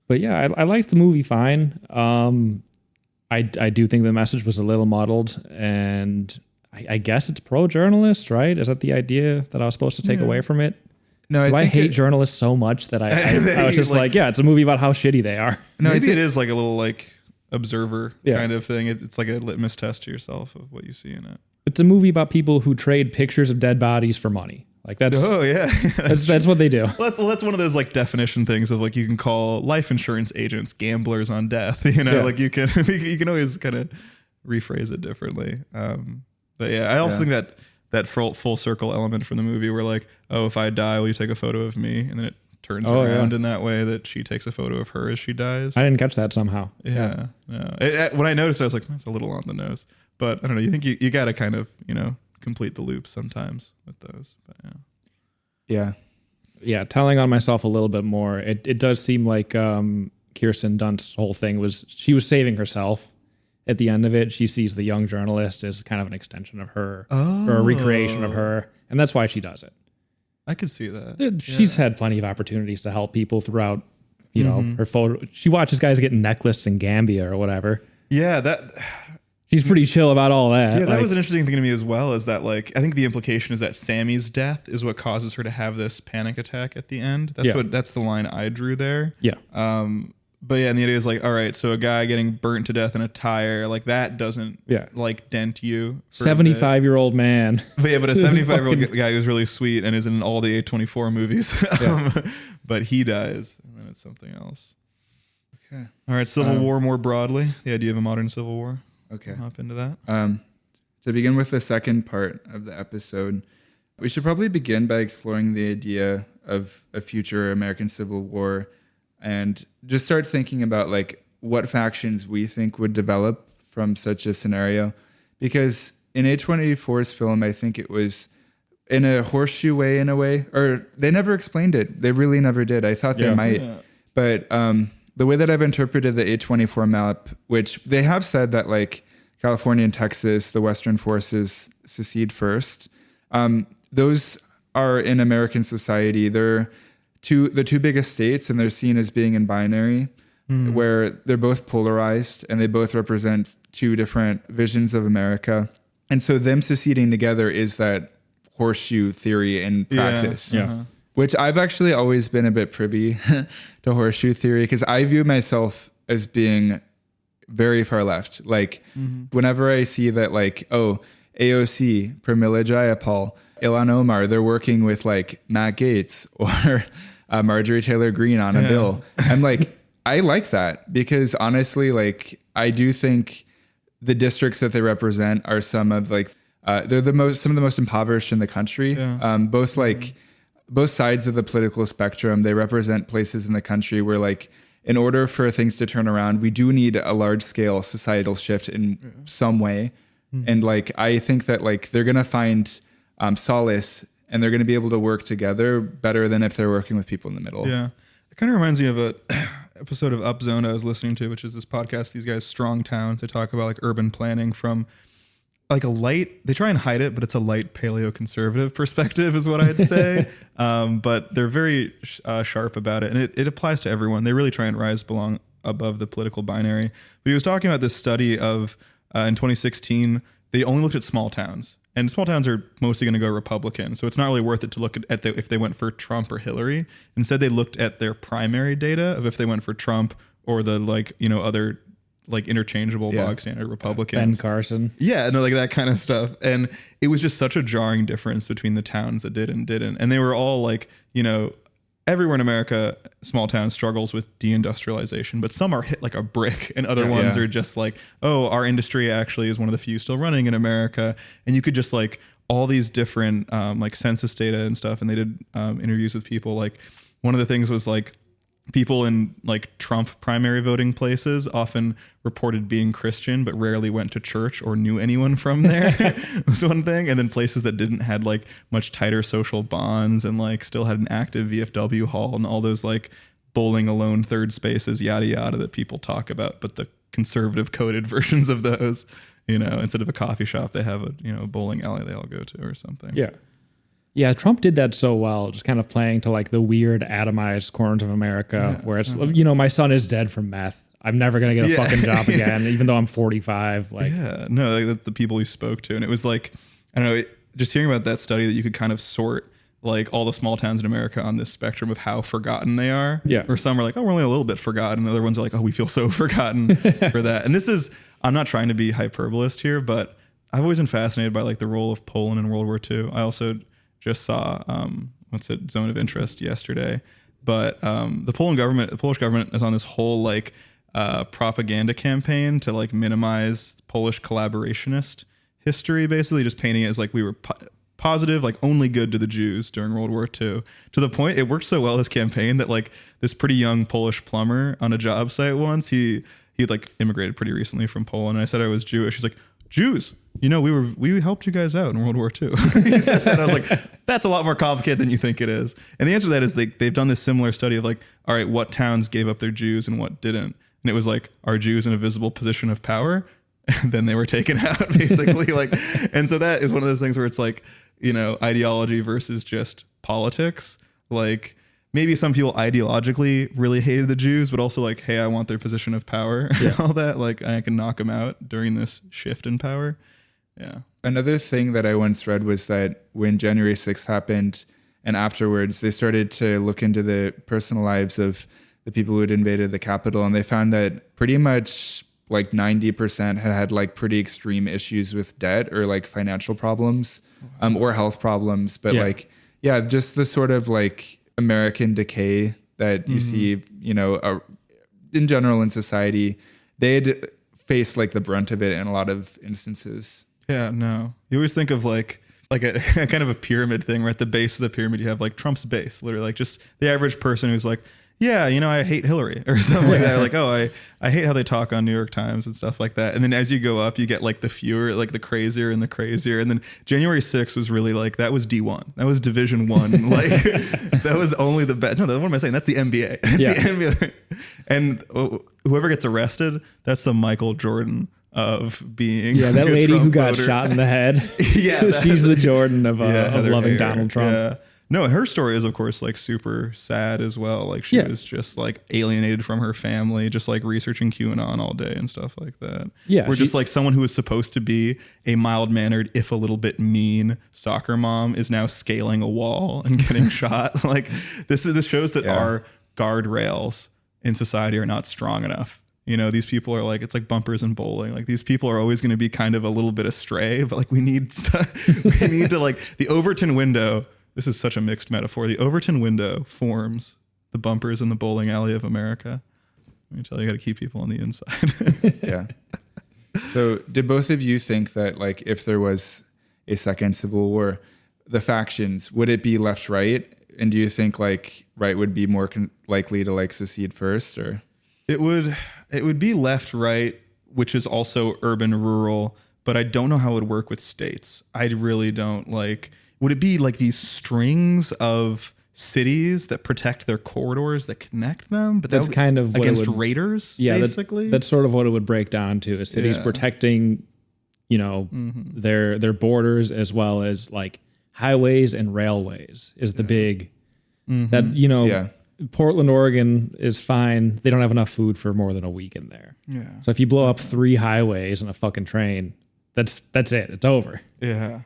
But yeah, I liked the movie fine. I do think the message was a little muddled, and I guess it's pro-journalist, right? Is that the idea that I was supposed to take away from it? No, I hate journalists so much that I was just like, yeah, it's a movie about how shitty they are. No, maybe it is like a little like observer kind of thing. It's like a litmus test to yourself of what you see in it. It's a movie about people who trade pictures of dead bodies for money. Like that's that's what they do. Well, that's one of those like definition things of like you can call life insurance agents gamblers on death. You know, like you can always kind of rephrase it differently. But yeah, I also think that full circle element from the movie where like, oh, if I die, will you take a photo of me? And then it turns around in that way that she takes a photo of her as she dies. I didn't catch that somehow. Yeah. No. When I noticed it, I was like, that's a little on the nose. But I don't know. You think you got to kind of, complete the loop sometimes with those. But yeah. Telling on myself a little bit more. It does seem like Kirsten Dunst's whole thing was she was saving herself. At the end of it, she sees the young journalist as kind of an extension of her or a recreation of her, and that's why she does it. I could see that. She's had plenty of opportunities to help people throughout, her photo. She watches guys getting necklaced in Gambia or whatever. Yeah, she's pretty chill about all that. Yeah, that was an interesting thing to me as well, is that like I think the implication is that Sammy's death is what causes her to have this panic attack at the end. That's the line I drew there. Yeah. But yeah, and the idea is like, all right, so a guy getting burnt to death in a tire, like that doesn't like dent you. 75-year-old man. But a 75-year-old guy who's really sweet and is in all the A24 movies. But he dies, and then it's something else. Okay. All right, Civil War more broadly, the idea of a modern Civil War. Okay. We'll hop into that. To begin with the second part of the episode, we should probably begin by exploring the idea of a future American Civil War and just start thinking about like what factions we think would develop from such a scenario. Because in A24's film, I think it was in a horseshoe way, in a way, or they never explained it. They really never did. I thought they might. Yeah. But the way that I've interpreted the A24 map, which they have said that like California and Texas, the Western forces secede first. Those are in American society. They're the two biggest states, and they're seen as being in binary, where they're both polarized and they both represent two different visions of America. And so them seceding together is that horseshoe theory in practice. Yeah. Which I've actually always been a bit privy to horseshoe theory, because I view myself as being very far left. Like whenever I see that like, oh, AOC, Pramila Jayapal, Ilhan Omar, they're working with like Matt Gaetz or Marjorie Taylor Greene on a bill. I'm like, I like that, because honestly, like I do think the districts that they represent are some of like, they're some of the most impoverished in the country. Both like both sides of the political spectrum, they represent places in the country where like, in order for things to turn around, we do need a large scale societal shift in some way. And like, I think that like they're going to find solace and they're going to be able to work together better than if they're working with people in the middle. Yeah. It kind of reminds me of a episode of Upzone I was listening to, which is this podcast, these guys, Strong Towns. They talk about like urban planning from like a light, they try and hide it, but it's a light paleo-conservative perspective is what I'd say. But they're very sharp about it, and it applies to everyone. They really try and rise above the political binary. But he was talking about this study of, in 2016, they only looked at small towns. And small towns are mostly going to go Republican. So it's not really worth it to look at if they went for Trump or Hillary. Instead, they looked at their primary data of if they went for Trump or the other like interchangeable bog standard Republicans. Ben Carson. Yeah, no, like that kind of stuff. And it was just such a jarring difference between the towns that did and didn't. And they were all like, everywhere in America, small towns struggles with deindustrialization, but some are hit like a brick and other ones are just like, oh, our industry actually is one of the few still running in America. And you could just like all these different like census data and stuff. And they did interviews with people. Like one of the things was like, people in like Trump primary voting places often reported being Christian, but rarely went to church or knew anyone from there. Was one thing. And then places that didn't had like much tighter social bonds and like still had an active VFW hall and all those like bowling alone third spaces, yada, yada, that people talk about. But the conservative coded versions of those, instead of a coffee shop, they have a bowling alley they all go to or something. Yeah. Yeah, Trump did that so well, just kind of playing to like the weird atomized corners of America where it's, my son is dead from meth. I'm never going to get a fucking job again, even though I'm 45. Like, like the people he spoke to. And it was like, I don't know, just hearing about that study that you could kind of sort like all the small towns in America on this spectrum of how forgotten they are. Yeah. Or some are like, oh, we're only a little bit forgotten. Other ones are like, oh, we feel so forgotten for that. And this is, I'm not trying to be hyperbolist here, but I've always been fascinated by like the role of Poland in World War II. I also just saw Zone of Interest yesterday, but the Polish government is on this whole like propaganda campaign to like minimize Polish collaborationist history, basically just painting it as like we were positive, like only good to the Jews during World War II, to the point it worked so well, this campaign, that like this pretty young Polish plumber on a job site once, he like immigrated pretty recently from Poland, and I said I was Jewish. He's like, Jews, we helped you guys out in World War II. He said that. I was like, that's a lot more complicated than you think it is. And the answer to that is they've done this similar study of like, all right, what towns gave up their Jews and what didn't? And it was like, are Jews in a visible position of power? And then they were taken out, basically. Like, and so that is one of those things where it's like, ideology versus just politics. Like, maybe some people ideologically really hated the Jews, but also like, hey, I want their position of power and all that. Like, I can knock them out during this shift in power. Yeah. Another thing that I once read was that when January 6th happened and afterwards, they started to look into the personal lives of the people who had invaded the Capitol, and they found that pretty much like 90% had like pretty extreme issues with debt or like financial problems or health problems. But just the sort of like American decay that you see, in general in society, they'd faced like the brunt of it in a lot of instances. Yeah, no. You always think of like a kind of a pyramid thing where at the base of the pyramid you have like Trump's base, literally like just the average person who's like, yeah, I hate Hillary or something like that. Or like, oh, I hate how they talk on New York Times and stuff like that. And then as you go up, you get like the fewer, like the crazier and the crazier. And then January 6th was really like, that was D1. That was Division 1. Like that was only the best. No, what am I saying? That's the NBA. That's the NBA. And whoever gets arrested, that's the Michael Jordan of being that lady Trump who got shot in the head. She's the Jordan of loving Donald Trump. Yeah. No, her story is of course like super sad as well. Like she was just like alienated from her family, just like researching QAnon all day and stuff like that. Yeah, we're just like someone who was supposed to be a mild-mannered, if a little bit mean soccer mom is now scaling a wall and getting shot. Like this shows that our guardrails in society are not strong enough. These people are like, it's like bumpers and bowling. Like these people are always going to be kind of a little bit astray, but like we need to like the Overton window. This is such a mixed metaphor. The Overton window forms the bumpers in the bowling alley of America. Let me tell you, got to keep people on the inside. Yeah. So did both of you think that like if there was a second civil war, the factions, would it be left right? And do you think like right would be more likely to like secede first, or? It would be left right, which is also urban rural, but I don't know how it would work with states. I really don't like. would it be like these strings of cities that protect their corridors that connect them? But that's kind of what against raiders, basically. That's sort of what it would break down to: is cities protecting, their borders, as well as like highways and railways is the big that Portland, Oregon is fine. They don't have enough food for more than a week in there. Yeah. So if you blow up 3 highways and a fucking train, that's it. It's over. Yeah.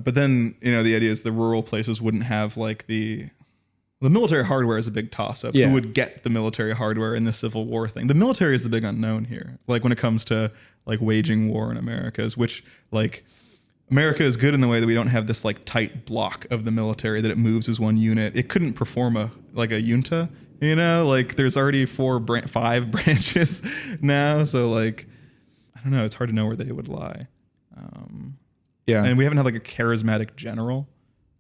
But then, the idea is the rural places wouldn't have like the military hardware is a big toss up. Who would get the military hardware in the Civil War thing? The military is the big unknown here. Like when it comes to like waging war in America, which like America is good in the way that we don't have this like tight block of the military that it moves as one unit. It couldn't perform a junta, like there's already 5 branches now. So like, I don't know. It's hard to know where they would lie. And we haven't had like a charismatic general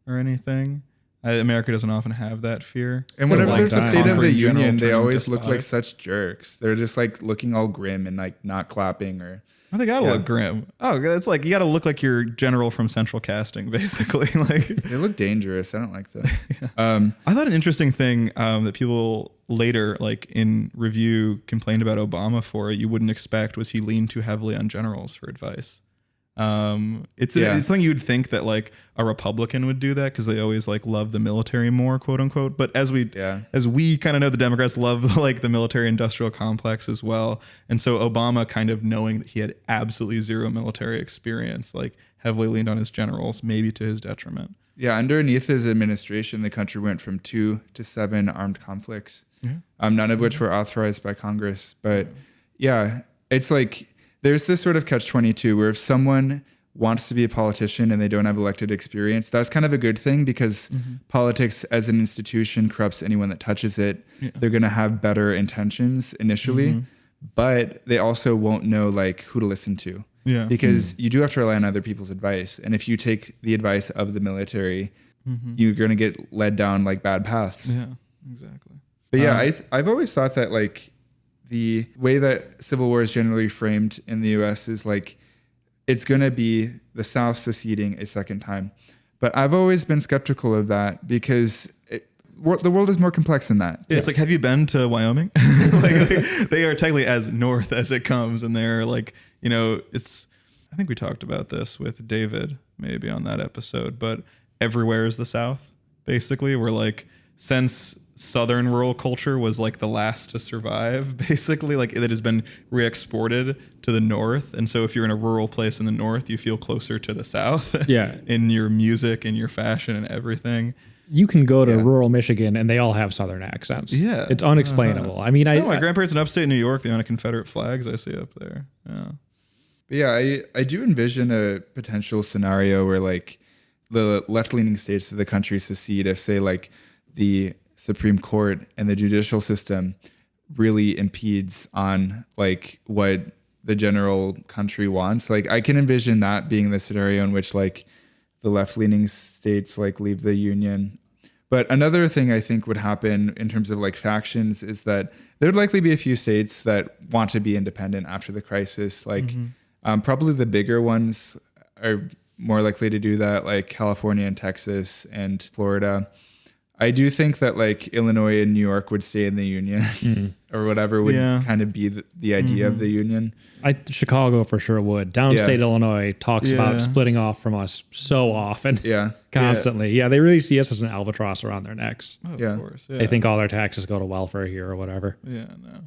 or anything. America doesn't often have that fear. And whenever there's a State of the Union, they always look like such jerks. They're just like looking all grim and like not clapping or. Oh, they gotta look grim. Oh, it's like you gotta look like your general from Central Casting, basically. Like they look dangerous. I don't like that. I thought an interesting thing that people later, like in review, complained about Obama for you wouldn't expect was he leaned too heavily on generals for advice. It's something you'd think that like a Republican would do that because they always like love the military more, quote unquote. But as we kind of know, the Democrats love like the military industrial complex as well. And so Obama, kind of knowing that he had absolutely zero military experience, like heavily leaned on his generals, maybe to his detriment. Yeah, underneath his administration, the country went from 2 to 7 armed conflicts, none of which were authorized by Congress. But it's like there's this sort of catch-22 where if someone wants to be a politician and they don't have elected experience, that's kind of a good thing because politics as an institution corrupts anyone that touches it. Yeah. They're going to have better intentions initially, but they also won't know like who to listen to. Yeah. Because you do have to rely on other people's advice. And if you take the advice of the military, you're going to get led down like bad paths. Yeah, exactly. But I've always thought that like the way that civil war is generally framed in the US is like, it's going to be the South seceding a second time. But I've always been skeptical of that because the world is more complex than that. Yeah, it's like, have you been to Wyoming? they are technically as north as it comes. And they're like, I think we talked about this with David, maybe on that episode, but everywhere is the South, basically. We're like, since Southern rural culture was like the last to survive, basically, like it has been re-exported to the North. And so if you're in a rural place in the North, you feel closer to the South. Yeah. In your music and your fashion and everything. You can go to rural Michigan and they all have Southern accents. Yeah. It's unexplainable. I mean, my grandparents in upstate New York, they own Confederate flags I see up there. Yeah. But yeah, I do envision a potential scenario where like the left-leaning states of the country secede if, say, like the Supreme Court and the judicial system really impedes on like what the general country wants. Like I can envision that being the scenario in which like the left-leaning states like leave the union. But another thing I think would happen in terms of like factions is that there would likely be a few states that want to be independent after the crisis. Like probably the bigger ones are more likely to do that, like California and Texas and Florida. I do think that like Illinois and New York would stay in the union or whatever would kind of be the idea of the union. Chicago for sure would. Downstate Illinois talks about splitting off from us so often. Constantly. Yeah, they really see us as an albatross around their necks. Oh, of course. Yeah. They think all their taxes go to welfare here or whatever. Yeah, no.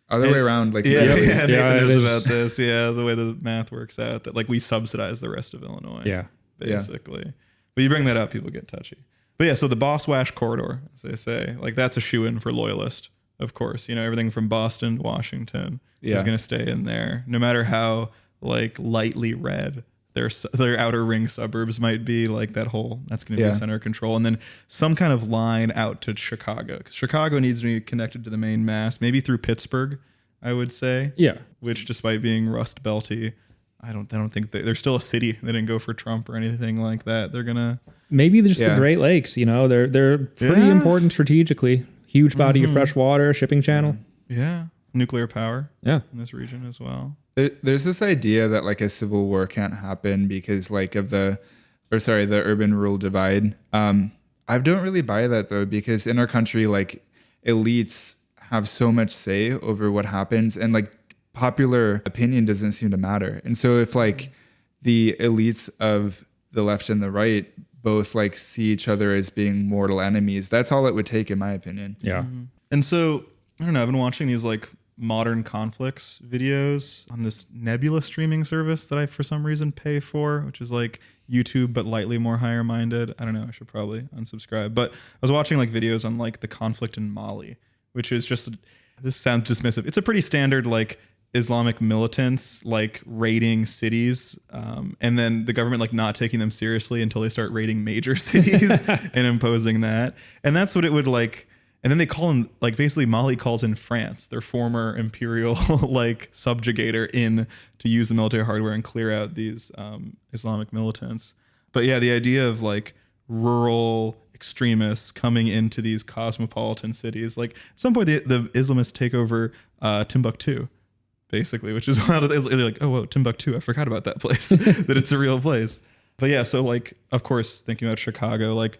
Other way around. Like Nathan knows about this. Yeah, the way the math works out that like we subsidize the rest of Illinois. Yeah. Basically. But you bring that up, people get touchy. But yeah, so the Boss-Wash corridor, as they say, like that's a shoe-in for loyalist, of course. Everything from Boston to Washington is going to stay in there, no matter how like lightly red their outer ring suburbs might be. Like that's going to be a center of control, and then some kind of line out to Chicago, because Chicago needs to be connected to the main mass, maybe through Pittsburgh, I would say. Yeah, which despite being Rust Belty, I don't think they're still a city. They didn't go for Trump or anything like that. They're gonna maybe just the Great Lakes. They're pretty important strategically. Huge body of fresh water, shipping channel. Yeah, nuclear power. Yeah, in this region as well. There's this idea that like a civil war can't happen because like of the the urban rural divide. I don't really buy that though, because in our country, like elites have so much say over what happens, and like popular opinion doesn't seem to matter. And so if like the elites of the left and the right both like see each other as being mortal enemies, that's all it would take, in my opinion. Yeah. And so, I don't know, I've been watching these like modern conflicts videos on this Nebula streaming service that I for some reason pay for, which is like YouTube but lightly more higher minded. I don't know, I should probably unsubscribe. But I was watching like videos on like the conflict in Mali, which is just, this sounds dismissive, it's a pretty standard like Islamic militants like raiding cities, and then the government like not taking them seriously until they start raiding major cities and imposing that. And that's what it would like. And then they call in, like basically Mali calls in France, their former imperial like subjugator, in to use the military hardware and clear out these Islamic militants. But yeah, the idea of like rural extremists coming into these cosmopolitan cities, like at some point the Islamists take over Timbuktu, basically, which is wild. They're like, oh, whoa, Timbuktu, I forgot about that place, that it's a real place. But yeah, so like, of course, thinking about Chicago, like,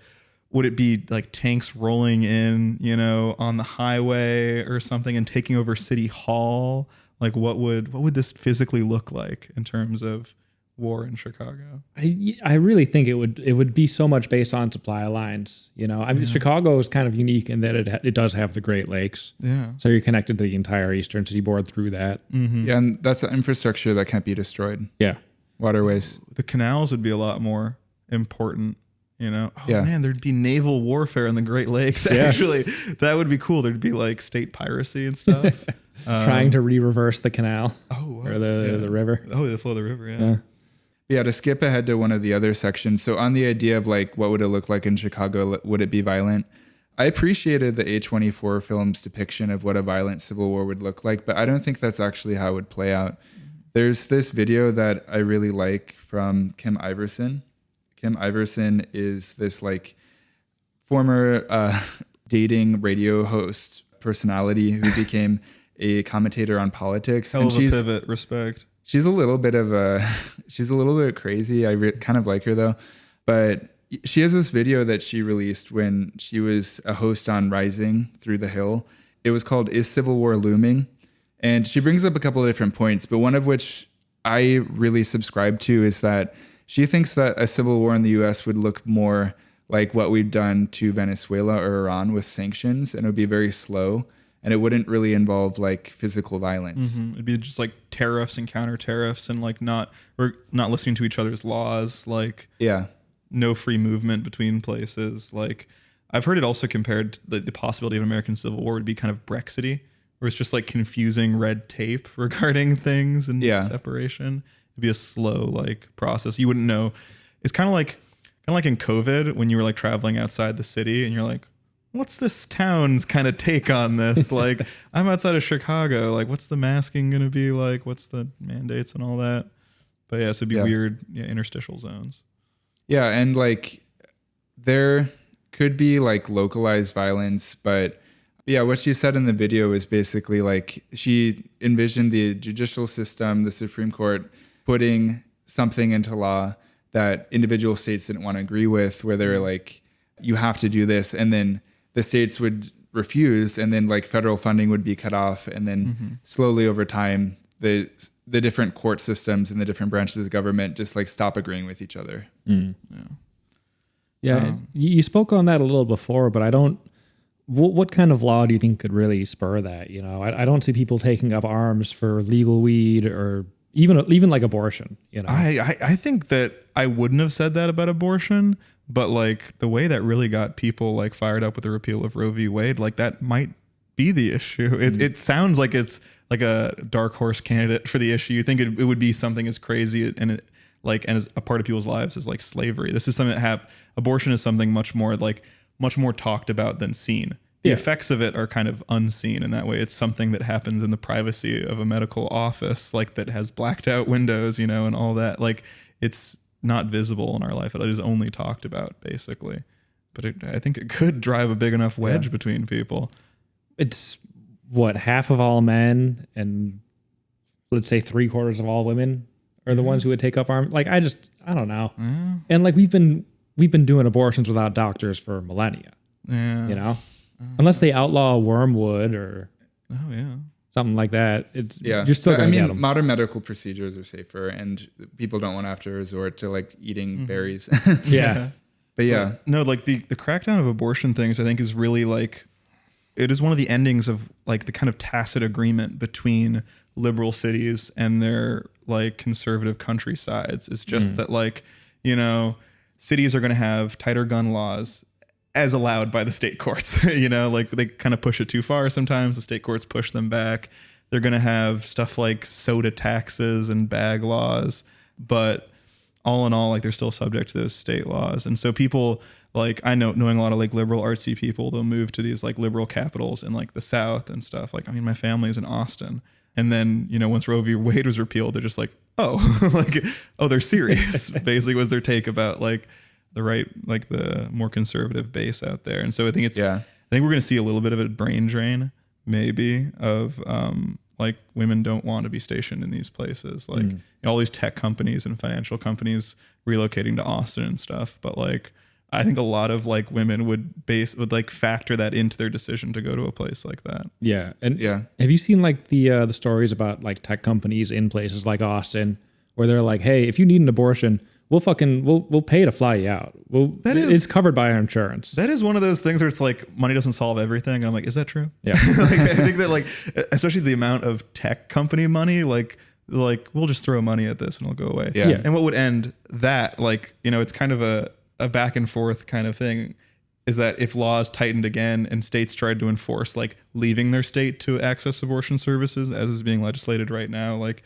would it be like tanks rolling in, you know, on the highway or something and taking over City Hall? Like, what would this physically look like in terms of war in Chicago? I really think it would be so much based on supply lines. You know, I mean, Chicago is kind of unique in that it does have the Great Lakes. Yeah. So you're connected to the entire eastern seaboard through that. Mm-hmm. Yeah, and that's the infrastructure that can't be destroyed. Yeah. Waterways. The canals would be a lot more important. You know, oh yeah. Man, there'd be naval warfare in the Great Lakes. Actually, that would be cool. There'd be like state piracy and stuff. Trying to reverse the canal or the river. Oh, the flow of the river. Yeah. Yeah. To skip ahead to one of the other sections. So on the idea of like, what would it look like in Chicago? Would it be violent? I appreciated the A24 film's depiction of what a violent civil war would look like, but I don't think that's actually how it would play out. There's this video that I really like from Kim Iverson. Kim Iverson is this like former dating radio host personality who became a commentator on politics. Hell of a pivot, respect. She's a little bit crazy. I kind of like her though, but she has this video that she released when she was a host on Rising Through the Hill. It was called "Is Civil War Looming?" And she brings up a couple of different points, but one of which I really subscribe to is that she thinks that a civil war in the U.S. would look more like what we've done to Venezuela or Iran with sanctions, and it would be very slow, and it wouldn't really involve like physical violence. Mm-hmm. It'd be just like tariffs and counter tariffs, and like not listening to each other's laws, like no free movement between places. Like I've heard it also compared to the possibility of an American civil war would be kind of Brexity, where it's just like confusing red tape regarding things and separation. It'd be a slow like process. You wouldn't know. It's kind of like in COVID when you were like traveling outside the city and you're like, what's this town's kind of take on this? Like, I'm outside of Chicago. Like, what's the masking going to be like? What's the mandates and all that? But yeah, so it'd be weird interstitial zones. Yeah, and like there could be like localized violence, but yeah, what she said in the video is basically like she envisioned the judicial system, the Supreme Court, putting something into law that individual states didn't want to agree with, where they're like, you have to do this. And then the states would refuse, and then like federal funding would be cut off. And then slowly over time, the different court systems and the different branches of government just like stop agreeing with each other. Yeah. You spoke on that a little before, but I don't, what kind of law do you think could really spur that? You know, I don't see people taking up arms for legal weed or even like abortion, you know. I think that I wouldn't have said that about abortion, but like the way that really got people like fired up with the repeal of Roe v. Wade, like that might be the issue. It sounds like it's like a dark horse candidate for the issue. You think it would be something as crazy and as a part of people's lives as like slavery. This is something that abortion is something much more talked about than seen. The effects of it are kind of unseen in that way. It's something that happens in the privacy of a medical office, like that has blacked out windows, you know, and all that. Like it's not visible in our life. It is only talked about basically. But I think it could drive a big enough wedge between people. It's what, half of all men and let's say 3/4 of all women are the ones who would take up arms. Like, I don't know. And like we've been doing abortions without doctors for millennia. Yeah. You know, unless they outlaw wormwood or something like that. You're still going to get them. Modern medical procedures are safer, and people don't want to have to resort to like eating berries. Yeah. But yeah, no, like the crackdown of abortion things, I think is really like, it is one of the endings of like the kind of tacit agreement between liberal cities and their like conservative countrysides. It's just that like, you know, cities are going to have tighter gun laws as allowed by the state courts. You know, like they kind of push it too far sometimes. The state courts push them back. They're going to have stuff like soda taxes and bag laws, but all in all, like they're still subject to those state laws. And so people like, I know, knowing a lot of like liberal artsy people, they'll move to these like liberal capitals in like the South and stuff. Like, I mean, my family's in Austin. And then, you know, once Roe v. Wade was repealed, they're just like, oh, like, oh, they're serious. Basically was their take about like the right, like the more conservative base out there. And so I think I think we're going to see a little bit of a brain drain maybe of, like women don't want to be stationed in these places, like you know, all these tech companies and financial companies relocating to Austin and stuff. But like, I think a lot of like women would like factor that into their decision to go to a place like that. Yeah. And have you seen like the stories about like tech companies in places like Austin where they're like, hey, if you need an abortion, we'll pay to fly you out. It's covered by our insurance. That is one of those things where it's like money doesn't solve everything. And I'm like, is that true? Yeah. Like, I think that like, especially the amount of tech company money, like we'll just throw money at this and it'll go away. Yeah. And what would end that, like, you know, it's kind of a back and forth kind of thing, is that if laws tightened again and states tried to enforce like leaving their state to access abortion services as is being legislated right now, like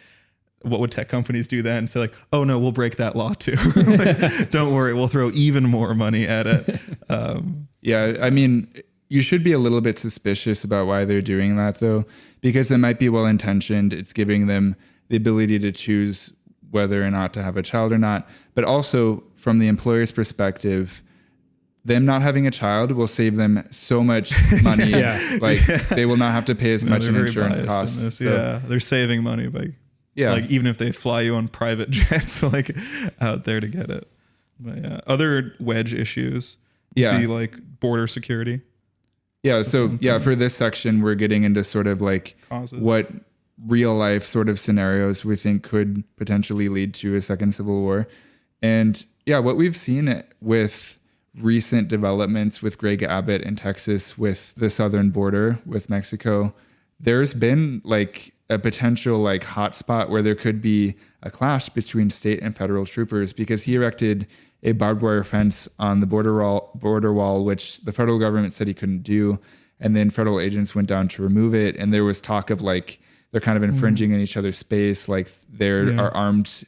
what would tech companies do then? Say like, oh no, we'll break that law too. Like, don't worry, we'll throw even more money at it. Yeah, I mean, you should be a little bit suspicious about why they're doing that though, because it might be well-intentioned. It's giving them the ability to choose whether or not to have a child or not. But also from the employer's perspective, them not having a child will save them so much money. Like they will not have to pay as much in insurance costs. So, they're saving money by like even if they fly you on private jets like out there to get it. But other wedge issues would be like border security. So for this section we're getting into sort of like what real life sort of scenarios we think could potentially lead to a second civil war. And what we've seen with recent developments with Greg Abbott in Texas with the southern border with Mexico, there's been like a potential like hotspot where there could be a clash between state and federal troopers because he erected a barbed wire fence on the border wall, which the federal government said he couldn't do. And then federal agents went down to remove it. And there was talk of like, they're kind of infringing on each other's space. Like there are armed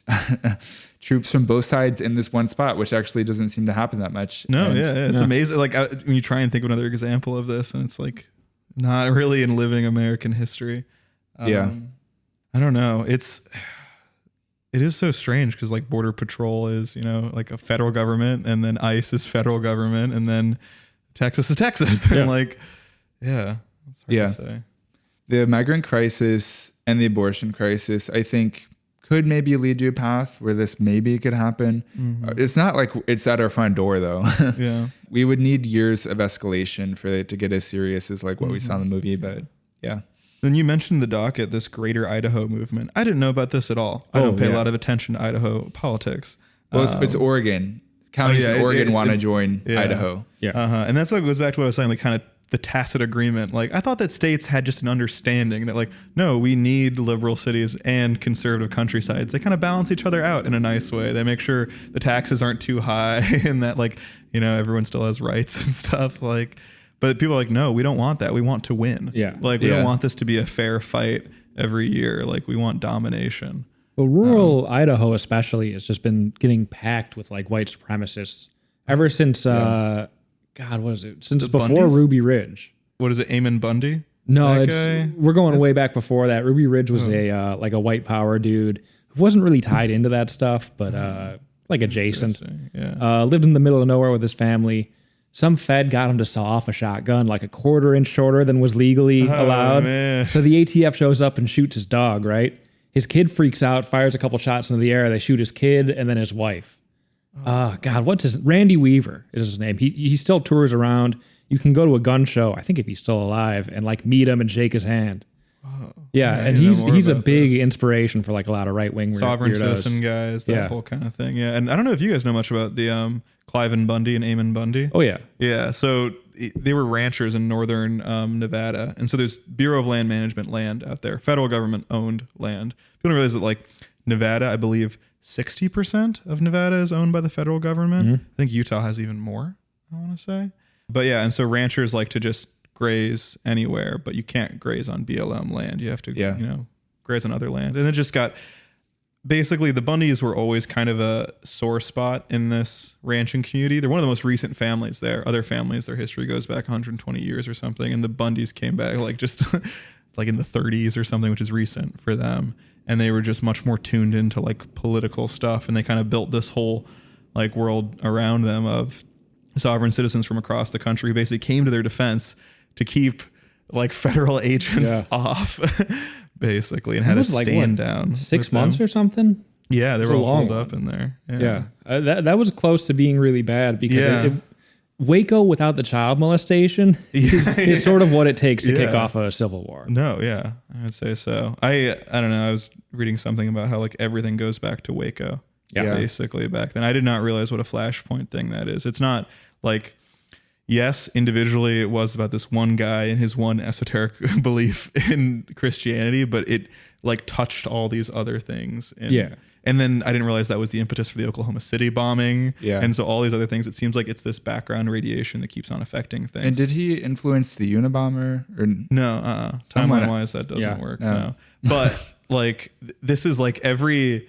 troops from both sides in this one spot, which actually doesn't seem to happen that much. No, it's amazing. Like when you try and think of another example of this and it's like not really in living American history. I don't know. It is so strange because like Border Patrol is, you know, like a federal government and then ICE is federal government and then Texas is Texas. And like, it's hard to say. The migrant crisis and the abortion crisis, I think, could maybe lead to a path where this maybe could happen. It's not like it's at our front door, though. We would need years of escalation for it to get as serious as like what we saw in the movie. But Then you mentioned the docket, this Greater Idaho movement. I didn't know about this at all. I don't pay a lot of attention to Idaho politics. Well, it's Oregon. Counties in Oregon want to join Idaho. And that's like goes back to what I was saying, like kind of the tacit agreement. Like I thought that states had just an understanding that like, no, we need liberal cities and conservative countrysides. They kind of balance each other out in a nice way. They make sure the taxes aren't too high and that like, you know, everyone still has rights and stuff like, but people are like, no, we don't want that. We want to win. Like we don't want this to be a fair fight every year. Like we want domination. Well, rural Idaho especially has just been getting packed with like white supremacists ever since, God, what is it? Since before Bundys? Ruby Ridge. What is it? Eamon Bundy? No, we're going way back before that. Ruby Ridge was a like a white power dude who wasn't really tied into that stuff, but like adjacent. Lived in the middle of nowhere with his family. Some Fed got him to saw off a shotgun like a 1/4 inch shorter than was legally allowed. Man. So the ATF shows up and shoots his dog, right? His kid freaks out, fires a couple shots into the air. They shoot his kid and then his wife. God, what's his Randy Weaver is his name. He still tours around. You can go to a gun show, I think if he's still alive, and like meet him and shake his hand. Yeah, and he's a big inspiration for like a lot of right wing sovereign citizen guys, that whole kind of thing. Yeah, and I don't know if you guys know much about the Cliven Bundy and Eamon Bundy. Oh yeah, yeah. So they were ranchers in northern Nevada, and so there's Bureau of Land Management land out there, federal government owned land. People don't realize that like Nevada, I believe 60% of Nevada is owned by the federal government. Mm-hmm. I think Utah has even more, I want to say. But yeah, and so ranchers like to just graze anywhere, but you can't graze on BLM land. You have to, graze on other land. And it just got, basically the Bundys were always kind of a sore spot in this ranching community. They're one of the most recent families there. Other families, their history goes back 120 years or something. And the Bundys came back like just like in the 30s or something, which is recent for them. And they were just much more tuned into like political stuff. And they kind of built this whole like world around them of sovereign citizens from across the country who basically came to their defense to keep like federal agents off, basically, and had to stand down. 6 months or something? Yeah, they were all holed up in there. Yeah. That was close to being really bad because Waco without the child molestation is sort of what it takes to kick off a civil war. No, yeah, I would say so. I don't know. I was reading something about how like everything goes back to Waco. Yeah, basically back then. I did not realize what a flashpoint thing that is. It's not like, yes, individually it was about this one guy and his one esoteric belief in Christianity, but it like touched all these other things. And then I didn't realize that was the impetus for the Oklahoma City bombing. Yeah. And so all these other things, it seems like it's this background radiation that keeps on affecting things. And did he influence the Unabomber? Or no, timeline wise, that doesn't work. No. But like, this is like every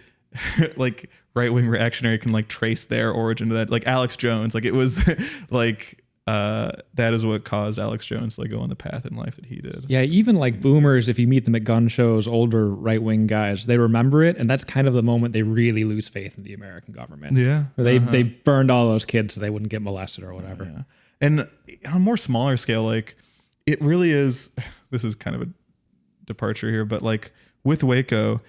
like right-wing reactionary can like trace their origin to that. Like Alex Jones, like it was like, that is what caused Alex Jones to like go on the path in life that he did. Yeah, even like boomers, if you meet them at gun shows, older right-wing guys, they remember it, and that's kind of the moment they really lose faith in the American government. Yeah. Or they burned all those kids so they wouldn't get molested or whatever. Yeah. And on a more smaller scale, like it really is, this is kind of a departure here, but like with Waco,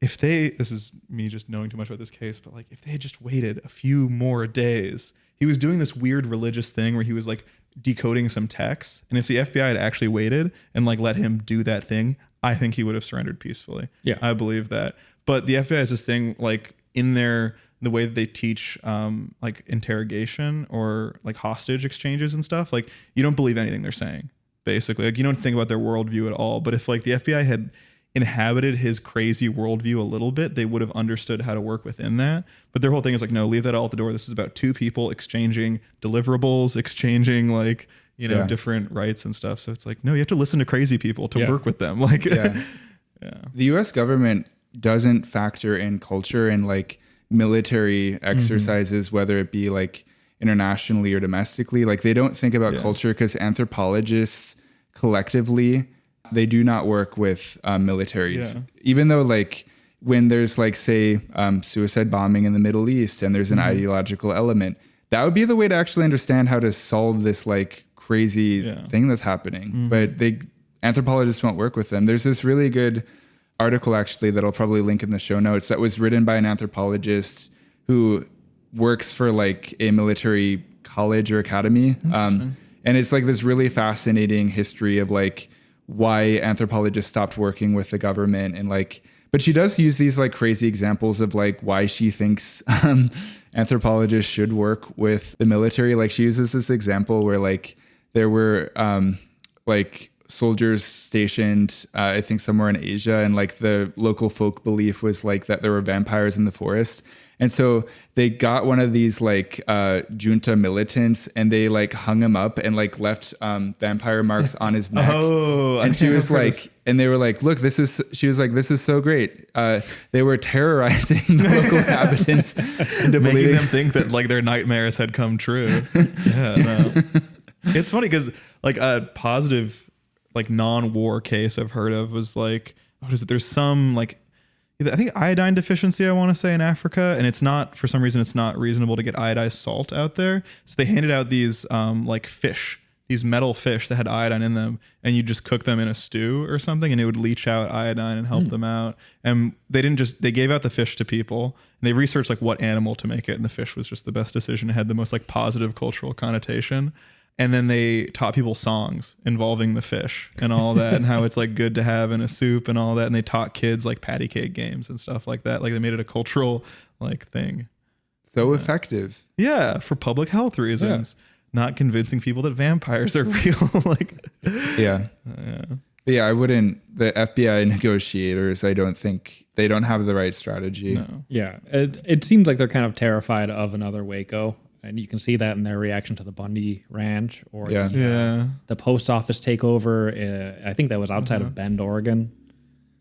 this is me just knowing too much about this case, but like if they had just waited a few more days, he was doing this weird religious thing where he was like decoding some texts. And if the FBI had actually waited and like let him do that thing, I think he would have surrendered peacefully. Yeah, I believe that. But the FBI has this thing like in the way that they teach like interrogation or like hostage exchanges and stuff. Like you don't believe anything they're saying, basically. Like you don't think about their worldview at all. But if like the FBI had inhabited his crazy worldview a little bit, they would have understood how to work within that. But their whole thing is like, no, leave that all at the door. This is about two people exchanging deliverables, exchanging like, different rights and stuff. So it's like, no, you have to listen to crazy people to work with them. Like, the US government doesn't factor in culture and like military exercises, whether it be like internationally or domestically. Like they don't think about culture because anthropologists collectively, they do not work with militaries, even though like when there's like, say, suicide bombing in the Middle East and there's an ideological element, that would be the way to actually understand how to solve this like crazy thing that's happening. But anthropologists won't work with them. There's this really good article actually that I'll probably link in the show notes that was written by an anthropologist who works for like a military college or academy. And it's like this really fascinating history of like why anthropologists stopped working with the government and like, but she does use these like crazy examples of like why she thinks anthropologists should work with the military. Like she uses this example where like there were like soldiers stationed, I think somewhere in Asia, and like the local folk belief was like that there were vampires in the forest. And so they got one of these like junta militants and they like hung him up and like left vampire marks on his neck. And she was like, and they were like, look, she was like, this is so great. They were terrorizing the local inhabitants into making them think that like their nightmares had come true. It's funny because like a positive like non-war case I've heard of was like, what is it? There's some like, I think iodine deficiency, I want to say, in Africa. And it's not, for some reason, it's not reasonable to get iodized salt out there. So they handed out these like fish these metal fish that had iodine in them, and you just cook them in a stew or something, and it would leach out iodine and help them out. And they gave out the fish to people, and they researched like what animal to make it, and the fish was just the best decision. It had the most like positive cultural connotation. And then they taught people songs involving the fish and all that, and how it's like good to have in a soup and all that. And they taught kids like patty cake games and stuff like that. Like they made it a cultural like thing. So effective. Yeah, for public health reasons. Yeah. Not convincing people that vampires are real. Like, yeah. But yeah, I wouldn't. The FBI negotiators, I don't think they don't have the right strategy. No. Yeah, it seems like they're kind of terrified of another Waco, and you can see that in their reaction to the Bundy Ranch or the post office takeover. I think that was outside of Bend, Oregon,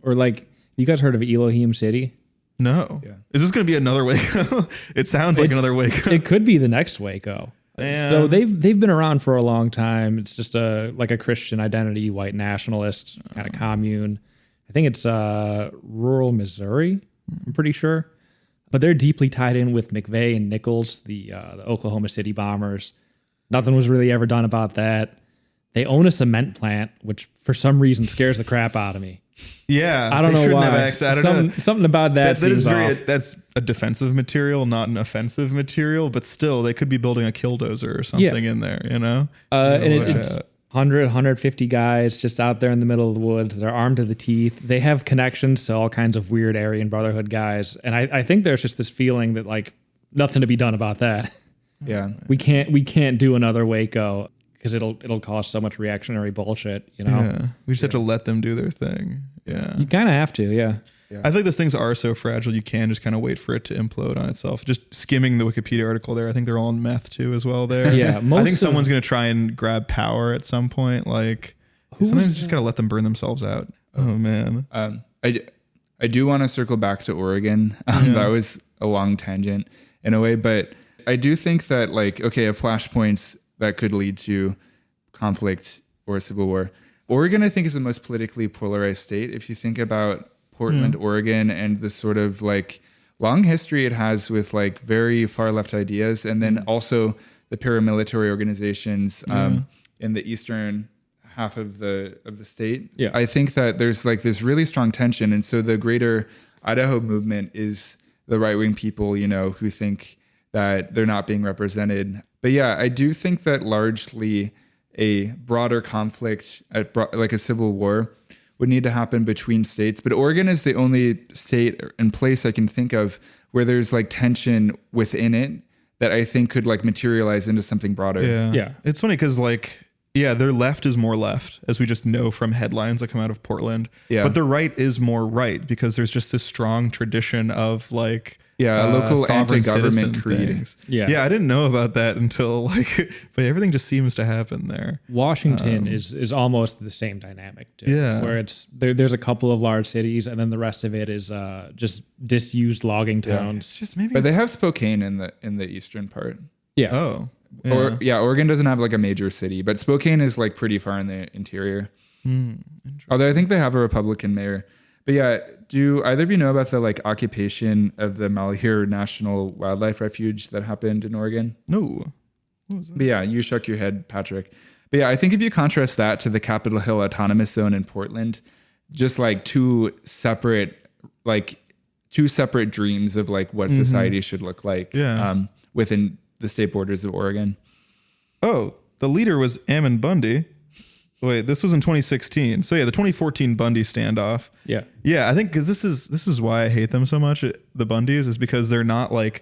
or like you guys heard of Elohim City? No. Yeah. Is this going to be another Waco? It sounds like another Waco. It could be the next Waco. Man. So they've been around for a long time. It's just like a Christian identity, white nationalist kind of commune. I think it's rural Missouri, I'm pretty sure. But they're deeply tied in with McVeigh and Nichols, the Oklahoma City bombers. Nothing was really ever done about that. They own a cement plant, which for some reason scares the crap out of me. Yeah, I don't know why. I don't know. Something about that seems off. That's a defensive material, not an offensive material. But still, they could be building a killdozer or something in there. You know, and it's 150 guys just out there in the middle of the woods. They're armed to the teeth. They have connections to all kinds of weird Aryan Brotherhood guys, and I think there's just this feeling that like nothing to be done about that. Yeah, we can't do another Waco. Because it'll cause so much reactionary bullshit, you know. Yeah, we just have to let them do their thing. Yeah, you kind of have to. Yeah. I think those things are so fragile. You can just kind of wait for it to implode on itself. Just skimming the Wikipedia article there, I think they're all on meth too as well. There, yeah. I think someone's gonna try and grab power at some point. Like sometimes you just gotta let them burn themselves out. Oh man. I do want to circle back to Oregon. That was a long tangent in a way, but I do think that like okay, a flashpoints that could lead to conflict or civil war. Oregon, I think, is the most politically polarized state. If you think about Portland, Oregon, and the sort of like long history it has with like very far left ideas, and then also the paramilitary organizations in the eastern half of the state. Yeah. I think that there's like this really strong tension, and so the greater Idaho movement is the right-wing people, you know, who think that they're not being represented. But yeah, I do think that largely a broader conflict, like a civil war, would need to happen between states. But Oregon is the only state and place I can think of where there's like tension within it that I think could like materialize into something broader. Yeah. It's funny because like, yeah, their left is more left, as we just know from headlines that come out of Portland. Yeah. But their right is more right because there's just this strong tradition of like, a local anti-government creed. Things. Yeah, I didn't know about that until like, but everything just seems to happen there. Washington is almost the same dynamic too. Yeah, where it's there's a couple of large cities, and then the rest of it is just disused logging towns. It's just maybe, but they have Spokane in the eastern part. Yeah. Oh. Yeah. Oregon doesn't have like a major city, but Spokane is like pretty far in the interior. Although I think they have a Republican mayor. But yeah, do either of you know about the like occupation of the Malheur National Wildlife Refuge that happened in Oregon? No. What was that? But yeah, you shook your head, Patrick. But yeah, I think if you contrast that to the Capitol Hill Autonomous Zone in Portland, just like two separate dreams of like what society should look like within the state borders of Oregon. Oh, the leader was Ammon Bundy. Wait, this was in 2016. So yeah, the 2014 Bundy standoff. Yeah. Yeah, I think because this is why I hate them so much, the Bundys, is because they're not like,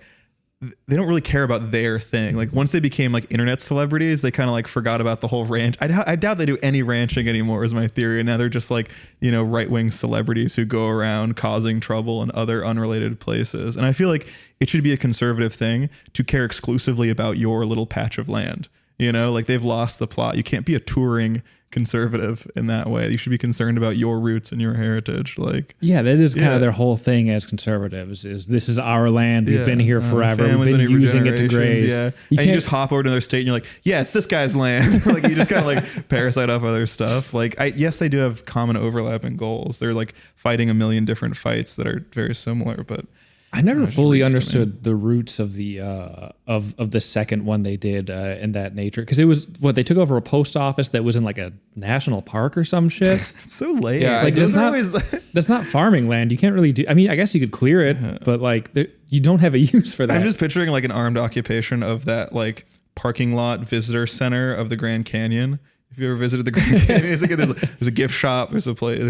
they don't really care about their thing. Like once they became like internet celebrities, they kind of like forgot about the whole ranch. I doubt they do any ranching anymore is my theory. And now they're just like, you know, right-wing celebrities who go around causing trouble in other unrelated places. And I feel like it should be a conservative thing to care exclusively about your little patch of land. You know, like they've lost the plot. You can't be a touring conservative in that way. You should be concerned about your roots and your heritage. Like, yeah, that is kind of their whole thing as conservatives is this is our land. We've been here forever. We've been using it to graze. Yeah. You just hop over to their state and you're like, yeah, it's this guy's land. Like you just kind of like parasite off other stuff. Like yes, they do have common overlapping goals. They're like fighting a million different fights that are very similar, but I never fully understood the roots of the of the second one they did in that nature, because it was what they took over a post office that was in like a national park or some shit. It's so lame. Yeah, like that's not farming land. You can't really do. I mean, I guess you could clear it, but like you don't have a use for that. I'm just picturing like an armed occupation of that like parking lot visitor center of the Grand Canyon. If you ever visited the Grand Canyon, it's like there's a gift shop, there's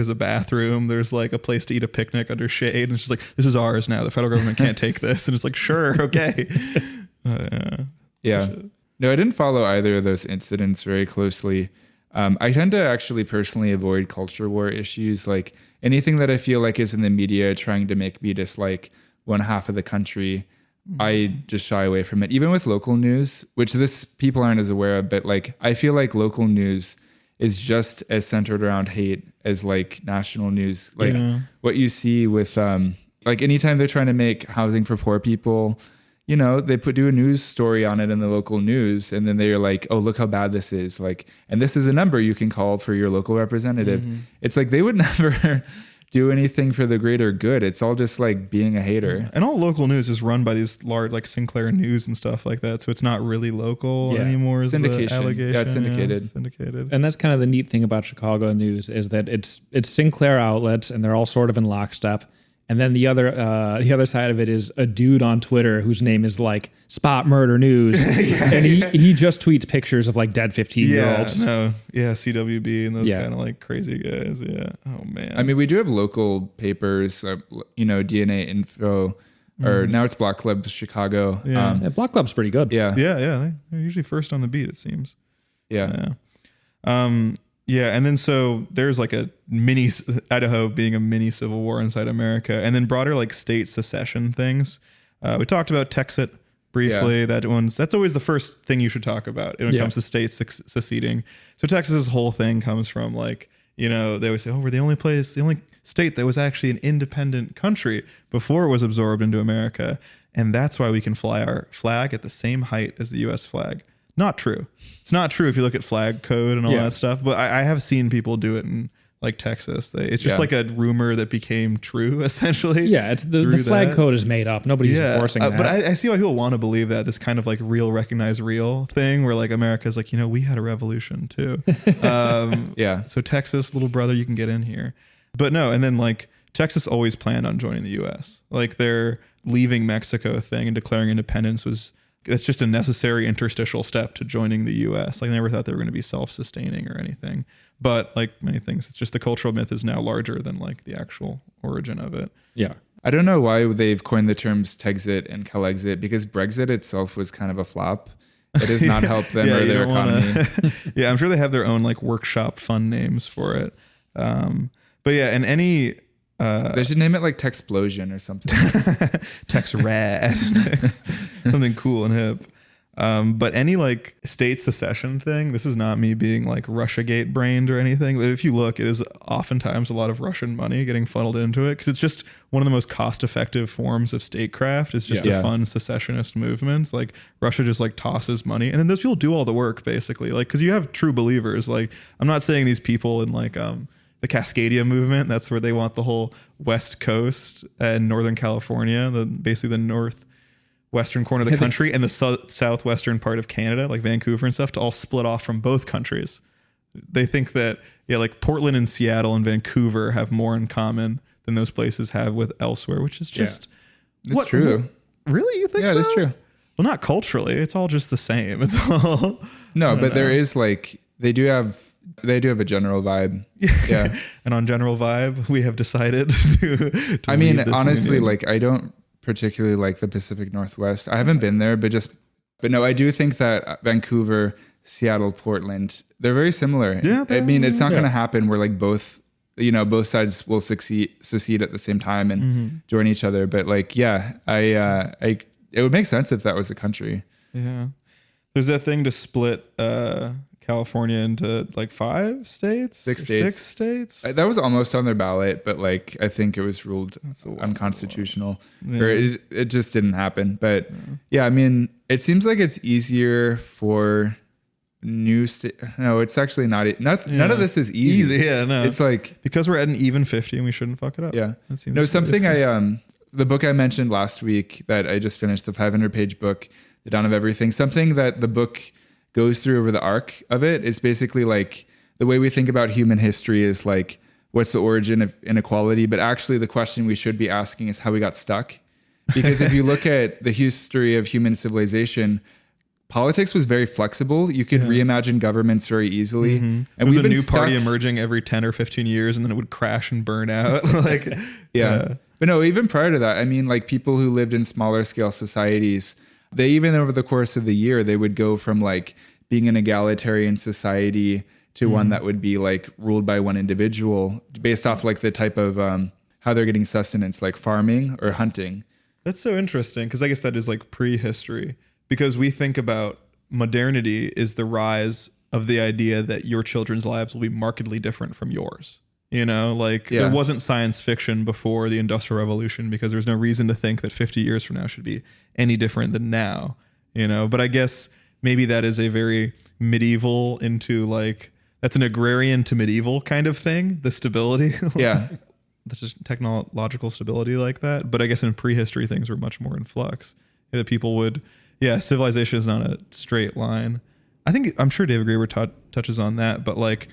a bathroom, there's like a place to eat a picnic under shade, and it's just like, this is ours now. The federal government can't take this, and it's like, sure, okay. Yeah. No, I didn't follow either of those incidents very closely. I tend to actually personally avoid culture war issues, like anything that I feel like is in the media trying to make me dislike one half of the country. I just shy away from it, even with local news, which this people aren't as aware of. But like, I feel like local news is just as centered around hate as like national news. Like what you see with like anytime they're trying to make housing for poor people, you know, they do a news story on it in the local news, and then they're like, oh, look how bad this is. Like, and this is a number you can call for your local representative. It's like they would never do anything for the greater good. It's all just like being a hater. And all local news is run by these large, like Sinclair News and stuff like that. So it's not really local anymore. Syndication. Allegation. Yeah, it's syndicated. Yeah, syndicated. And that's kind of the neat thing about Chicago news, is that it's Sinclair outlets, and they're all sort of in lockstep. And then the other side of it is a dude on Twitter whose name is like Spot Murder News, and he just tweets pictures of like dead 15-year-olds. CWB and those kind of like crazy guys. Yeah. Oh man. I mean, we do have local papers, you know, DNA Info, or now it's Block Club Chicago. Yeah. Block Club's pretty good. Yeah. They're usually first on the beat, it seems. Yeah. And then so there's like a mini Idaho being a mini civil war inside America, and then broader like state secession things. We talked about Texit briefly. Yeah. That's always the first thing you should talk about when it comes to states seceding. So Texas's whole thing comes from like, you know, they always say, oh, we're the only state that was actually an independent country before it was absorbed into America, and that's why we can fly our flag at the same height as the U.S. flag. Not true. It's not true if you look at flag code and all that stuff. But I have seen people do it in like Texas. It's just like a rumor that became true, essentially. Yeah, it's the flag code is made up. Nobody's enforcing that. But I see why people want to believe that, this kind of like real recognize real thing where like America's like, you know, we had a revolution too. So Texas, little brother, you can get in here. But no, and then like Texas always planned on joining the U.S. Like their leaving Mexico thing and declaring independence that's just a necessary interstitial step to joining the U.S. Like, I never thought they were going to be self-sustaining or anything. But like many things, it's just the cultural myth is now larger than like the actual origin of it. Yeah. I don't know why they've coined the terms Texit and Calexit, because Brexit itself was kind of a flop. It has not helped them or their economy. Yeah, I'm sure they have their own like workshop fun names for it. But yeah, and any... they should name it like Texplosion or something. Texrad. Something cool and hip. But any like state secession thing, this is not me being like Russiagate brained or anything, but if you look, it is oftentimes a lot of Russian money getting funneled into it, because it's just one of the most cost-effective forms of statecraft. It's just to fund secessionist movements. Like Russia just like tosses money, and then those people do all the work basically. Like, because you have true believers. Like, I'm not saying these people in like the Cascadia movement, that's where they want the whole West Coast and Northern California, basically the northwestern corner of the country, and the southwestern part of Canada, like Vancouver and stuff, to all split off from both countries. They think that, like Portland and Seattle and Vancouver have more in common than those places have with elsewhere, which is just... It's true. Really? You think so? Yeah, that's true. Well, not culturally. It's all just the same. It's all... No, but there is like... They do have a general vibe. Yeah. And on general vibe, we have decided to I mean, honestly, like I don't particularly like the Pacific Northwest. I haven't been there, but no, I do think that Vancouver, Seattle, Portland, they're very similar. Yeah. I mean, it's not going to happen where like both sides will secede at the same time and join each other. But like, yeah, it would make sense if that was a country. Yeah. There's that thing to split, California into like 5 states? 6 states. 6 states? That was almost on their ballot, but like I think it was ruled unconstitutional. Or it just didn't happen. But yeah, I mean, it seems like it's easier for new state. No, it's actually not. None of this is easy. Yeah, no. It's like because we're at an even 50 and we shouldn't fuck it up. Yeah. Something I the book I mentioned last week that I just finished, the 500-page book, The Dawn of Everything, something that the book goes through over the arc of it is basically like the way we think about human history is like, what's the origin of inequality? But actually the question we should be asking is how we got stuck. Because if you look at the history of human civilization, politics was very flexible. You could reimagine governments very easily. And there was a new party emerging every 10 or 15 years, and then it would crash and burn out. Like, But no, even prior to that, I mean, like people who lived in smaller scale societies, they even over the course of the year, they would go from like being an egalitarian society to one that would be like ruled by one individual based off like the type of how they're getting sustenance, like farming or hunting. That's so interesting, because I guess that is like prehistory. Because we think about modernity is the rise of the idea that your children's lives will be markedly different from yours. You know, like there wasn't science fiction before the Industrial Revolution because there was no reason to think that 50 years from now should be any different than now, you know. But I guess maybe that is a very medieval into like, that's an agrarian to medieval kind of thing, the stability. Yeah. That's just technological stability like that. But I guess in prehistory, things were much more in flux. That people would... Yeah, civilization is not a straight line. I'm sure David Graeber touches on that, but like,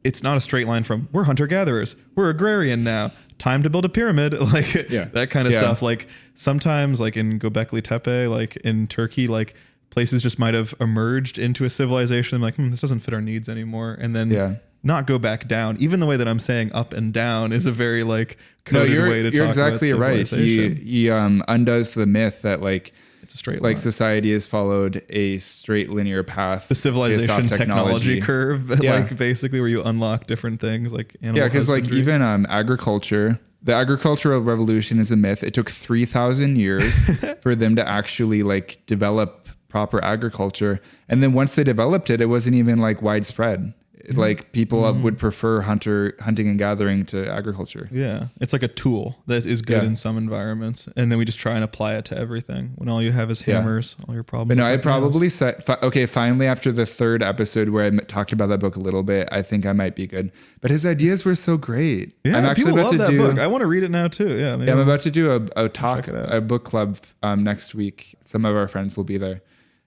it's not a straight line from we're hunter-gatherers, we're agrarian now, time to build a pyramid, like that kind of stuff. Like sometimes like in Göbekli Tepe, like in Turkey, like places just might have emerged into a civilization like, this doesn't fit our needs anymore. And then not go back down. Even the way that I'm saying up and down is a very like coded way to talk exactly about civilization. Right. He undoes the myth that like, it's a straight like line. Society has followed a straight linear path. The civilization technology curve, like basically where you unlock different things like animal because like husbandry. even agriculture, the agricultural revolution is a myth. It took 3,000 years for them to actually like develop proper agriculture. And then once they developed it, it wasn't even like widespread. Like people would prefer hunting and gathering to agriculture. Yeah. It's like a tool that is good in some environments. And then we just try and apply it to everything. When all you have is hammers, all your problems. But no, I probably said, okay, finally after the third episode where I talked about that book a little bit, I think I might be good. But his ideas were so great. Yeah, I'm actually people love that book. I want to read it now too. Yeah, I'm about to do a book club next week. Some of our friends will be there.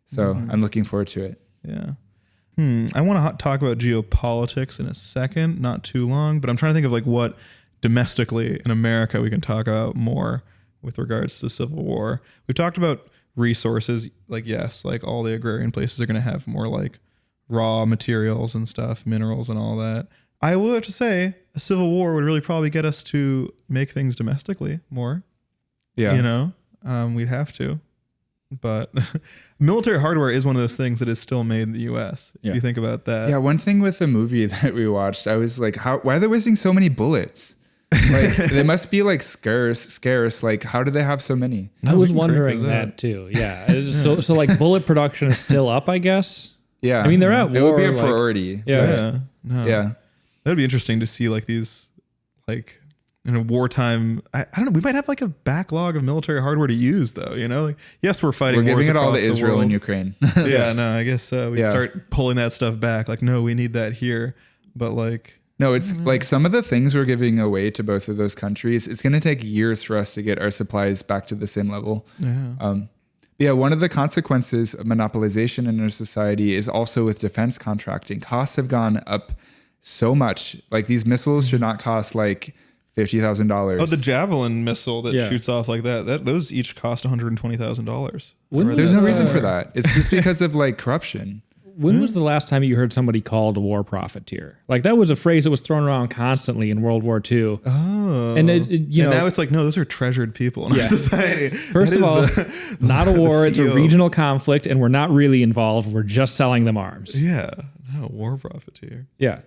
So I'm looking forward to it. Yeah. I want to talk about geopolitics in a second, not too long, but I'm trying to think of like what domestically in America we can talk about more with regards to the Civil War. We've talked about resources, like yes, like all the agrarian places are going to have more like raw materials and stuff, minerals and all that. I will have to say a Civil War would really probably get us to make things domestically more. Yeah. You know, we'd have to. But military hardware is one of those things that is still made in the U.S. If you think about that. Yeah, one thing with the movie that we watched, I was like, why are they wasting so many bullets? Like they must be like scarce. Like how do they have so many? I was wondering that too. Yeah. So like bullet production is still up, I guess. Yeah. I mean, they're at war. It would be a priority. Yeah. Yeah. That'd be interesting to see like these like in a wartime, I don't know. We might have like a backlog of military hardware to use, though. You know, like, yes, we're fighting. We're wars giving it all to across the Israel world. and Ukraine. Yeah, no, I guess we'd start pulling that stuff back. Like, no, we need that here. But like, no, it's like some of the things we're giving away to both of those countries. It's going to take years for us to get our supplies back to the same level. Yeah. One of the consequences of monopolization in our society is also with defense contracting. Costs have gone up so much. Like these missiles should not cost like $50,000. Oh, the Javelin missile that shoots off like that. Those each cost $120,000. There's no reason for that. It's just because of like corruption. When was the last time you heard somebody called a war profiteer? Like that was a phrase that was thrown around constantly in World War II. Oh, and now it's like, no, those are treasured people in our society. First of all, not a war; it's a regional conflict, and we're not really involved. We're just selling them arms. Yeah, no, war profiteer. Yeah.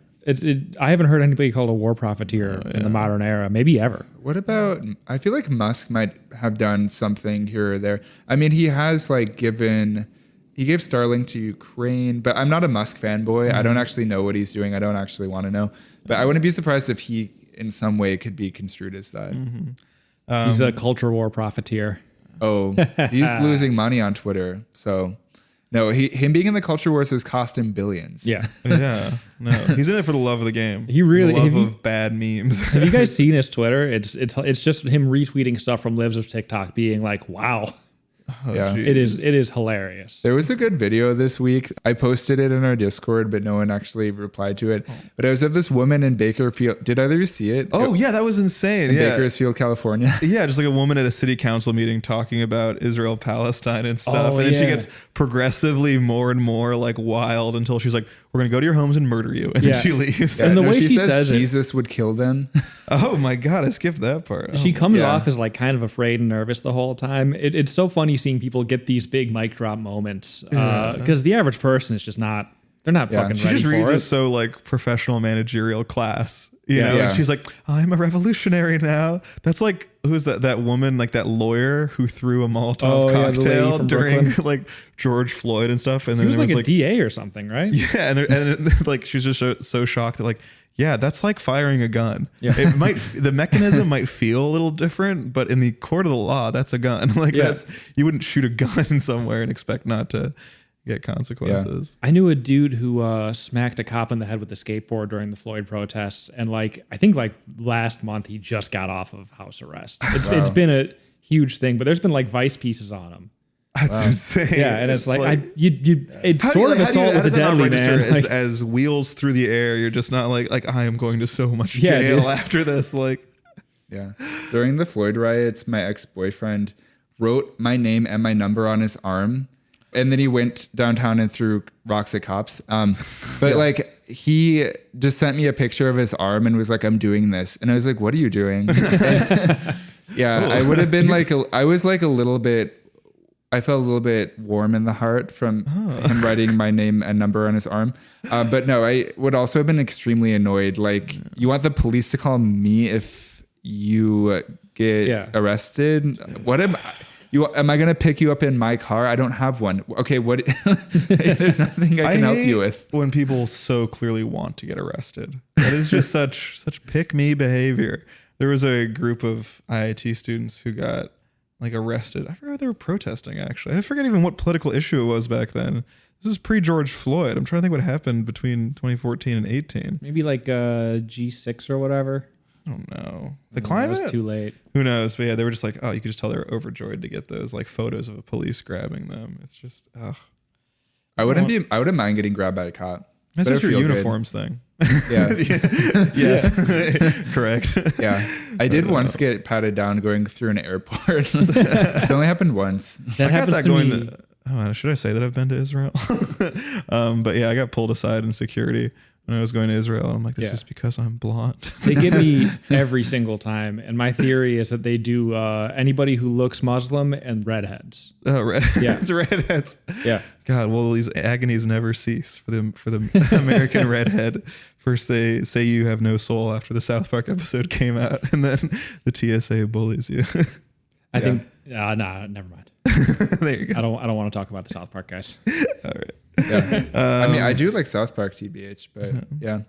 I haven't heard anybody called a war profiteer in the modern era, maybe ever. What about, I feel like Musk might have done something here or there. I mean, he has like he gave Starlink to Ukraine, but I'm not a Musk fanboy. I don't actually know what he's doing. I don't actually want to know, but I wouldn't be surprised if he in some way could be construed as that. He's a culture war profiteer. Oh, he's losing money on Twitter. So No, him being in the culture wars has cost him billions. Yeah. Yeah. No, he's in it for the love of the game. He really- the love have you- of bad memes. Have you guys seen his Twitter? It's just him retweeting stuff from Lives of TikTok, being like, "Wow, Yeah. geez. it is hilarious." There was a good video this week. I posted it in our Discord, but no one actually replied to it. But it was of this woman in Bakersfield. Did either of you see it? Oh yeah, that was insane. In Yeah. Bakersfield, California. Yeah, just like a woman at a city council meeting talking about Israel, Palestine and stuff. Oh, and then she yeah. gets progressively more and more like wild until she's like, we're going to go to your homes and murder you. And Yeah. then she leaves. And the No, way she says it- Jesus would kill them. Oh my God, I skipped that part. She comes yeah. off as like kind of afraid and nervous the whole time. It's so funny seeing people get these big mic drop moments because the average person is just not. They're not fucking She ready just for reads it. us so like professional managerial class, you know, Yeah. and she's like, I'm a revolutionary now. That's like, who's that woman, like that lawyer who threw a Molotov Oh, yeah, the lady cocktail from during Brooklyn. like George Floyd and stuff. And He then was there like was a DA or something, right? yeah. And like, she's just so shocked that like, yeah, that's like firing a gun. Yeah. It might, the mechanism might feel a little different, but in the court of the law, that's a gun. Like Yeah. you wouldn't shoot a gun somewhere and expect not to get consequences. I knew a dude who smacked a cop in the head with a skateboard during the Floyd protests, and like I think like last month he just got off of house arrest. It's been a huge thing, but there's been like Vice pieces on him. That's insane. Yeah, and it's like it's How do you- sort of how do you- assault how with does a that not deadly register man. Like, as wheels through the air? You're just not like I am going to so much Yeah, jail dude. after this. Like, Yeah. During the Floyd riots, my ex-boyfriend wrote my name and my number on his arm. And then he went downtown and threw rocks at cops. But like he just sent me a picture of his arm and was like, I'm doing this. And I was like, what are you doing? Yeah, I would have been like, I was like a little bit, I felt a little bit warm in the heart from him writing my name and number on his arm. But no, I would also have been extremely annoyed. Like, you want the police to call me if you get arrested? What am I going to pick you up in my car? I don't have one. Okay, what? There's nothing I can help you with. When people so clearly want to get arrested, that is just such pick me behavior. There was a group of IIT students who got like arrested. I forgot what they were protesting. Actually, I forget even what political issue it was back then. This is pre-George Floyd. I'm trying to think what happened between 2014 and 18. maybe like G6 or whatever. I don't know. The It climate? was too late. Who knows? But yeah, they were just like, oh, you could just tell they were overjoyed to get those like photos of a police grabbing them. It's just, ugh. I wouldn't mind getting grabbed by a cop. That's But just I your feel good. uniforms thing. Yeah. Yes. Correct. Yeah. I did once get patted down going through an airport. It only happened once. That happens to me. Should I say that I've been to Israel? But yeah, I got pulled aside in security when I was going to Israel. I'm like, this is because I'm blonde. They get me every single time, and my theory is that they do anybody who looks Muslim and redheads. Oh, Yeah. It's redheads. Yeah. God, well, these agonies never cease for the American redhead. First, they say you have no soul after the South Park episode came out, and then the TSA bullies you. I think. Nah, never mind. There you go. I don't want to talk about the South Park guys. All right. Yeah. I mean, I do like South Park TBH, but yeah.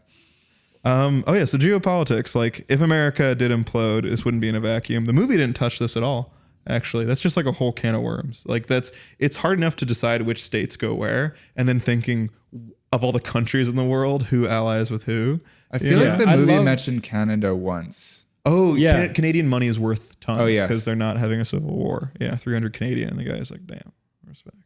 So geopolitics, like if America did implode, this wouldn't be in a vacuum. The movie didn't touch this at all. Actually, that's just like a whole can of worms. Like it's hard enough to decide which states go where, and then thinking of all the countries in the world, who allies with who. I feel like the I movie love- mentioned Canada once. Oh, Yeah. Canadian money is worth tons. Oh, yes. Because they're not having a civil war. Yeah, 300 Canadian, and the guy's like, damn, respect.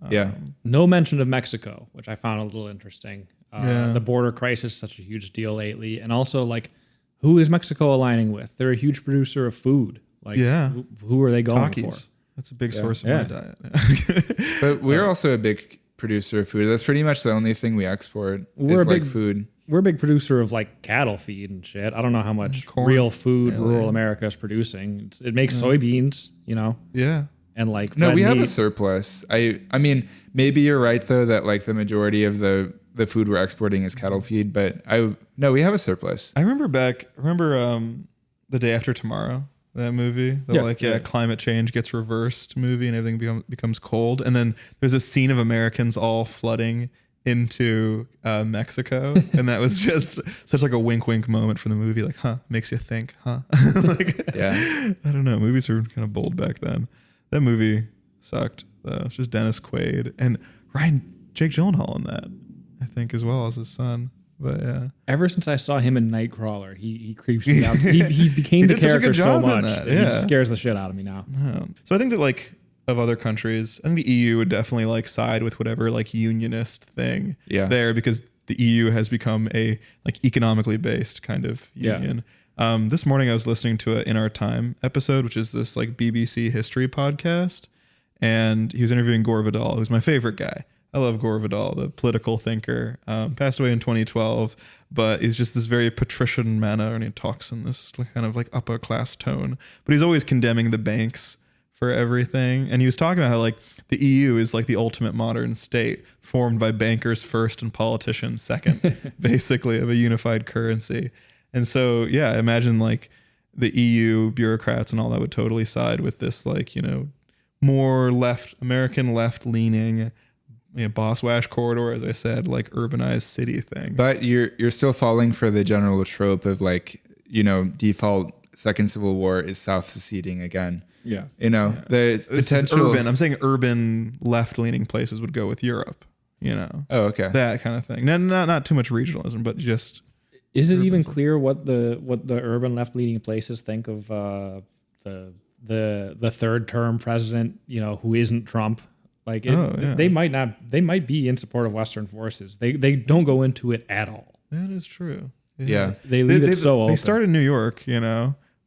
Yeah. No mention of Mexico, which I found a little interesting. Yeah. The border crisis is such a huge deal lately, and also like, who is Mexico aligning with? They're a huge producer of food. Like, Yeah. who are they going Takis. That's a big source of Yeah. my diet. But we're also a big producer of food. That's pretty much the only thing we export We're is a like big- food. We're a big producer of like cattle feed and shit. I don't know how much Corn. real food Yeah, rural yeah. America is producing. It makes soybeans, Yeah. and like No, red we have a meat. surplus. I mean, maybe you're right though that like the majority of the food we're exporting is cattle feed, but we have a surplus. I remember The Day After Tomorrow, that movie. Climate change gets reversed movie and everything becomes cold. And then there's a scene of Americans all flooding into Mexico. And that was just such like a wink wink moment from the movie. Like, makes you think, like, Yeah. I don't know. Movies were kind of bold back then. That movie sucked though. It's just Dennis Quaid. And Jake Gyllenhaal in that, I think, as well as his son. But yeah, ever since I saw him in Nightcrawler, he creeps me out. He became the character so much that he just scares the shit out of me now. So I think that like of other countries, I think the EU would definitely like side with whatever like unionist thing there, because the EU has become a like economically based kind of union. This morning I was listening to an In Our Time episode, which is this like BBC history podcast, and he was interviewing Gore Vidal, who's my favorite guy. I love Gore Vidal, the political thinker. Passed away in 2012, but he's just this very patrician manner, and he talks in this kind of like upper class tone. But he's always condemning the banks for everything. And he was talking about how like the EU is like the ultimate modern state, formed by bankers first and politicians second, basically, of a unified currency. And so, yeah, imagine like the EU bureaucrats and all that would totally side with this, like, you know, more American left leaning, Boss Wash corridor, as I said, like urbanized city thing. But you're still falling for the general trope of like, default second civil war is South seceding again. Yeah. The this potential urban. I'm saying urban left leaning places would go with Europe. Oh, okay. That kind of thing. Not too much regionalism, but just. Is it even clear what the urban left leaning places think of the third term president? Who isn't Trump. Like they might be in support of Western forces. They don't go into it at all. That is true. Yeah. They leave it so open. They start in New York,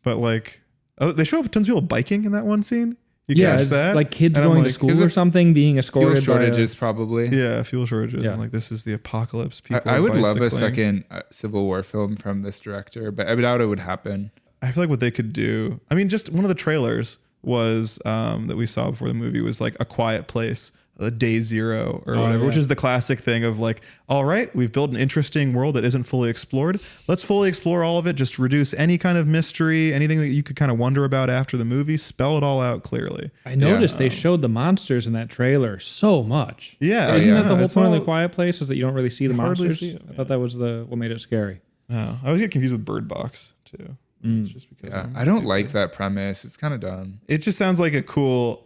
but like they show up tons of people biking in that one scene. You catch that? Like kids going to school or something, being escorted. Fuel shortages, probably. Yeah, fuel shortages. Yeah. And like this is the apocalypse. People I would love a second Civil War film from this director, but I doubt it would happen. I feel like what they could do. I mean, just one of the trailers was that we saw before the movie was like A Quiet Place, Day Zero or whatever, which is the classic thing of like, all right, we've built an interesting world that isn't fully explored. Let's fully explore all of it. Just reduce any kind of mystery, anything that you could kind of wonder about after the movie. Spell it all out clearly. I noticed they showed the monsters in that trailer so much. Yeah. Isn't that the whole point of The Quiet Place, is that you don't really see the monsters? I thought that was what made it scary. No, I always get confused with Bird Box too. It's just because I don't like that premise. It's kind of dumb. It just sounds like a cool.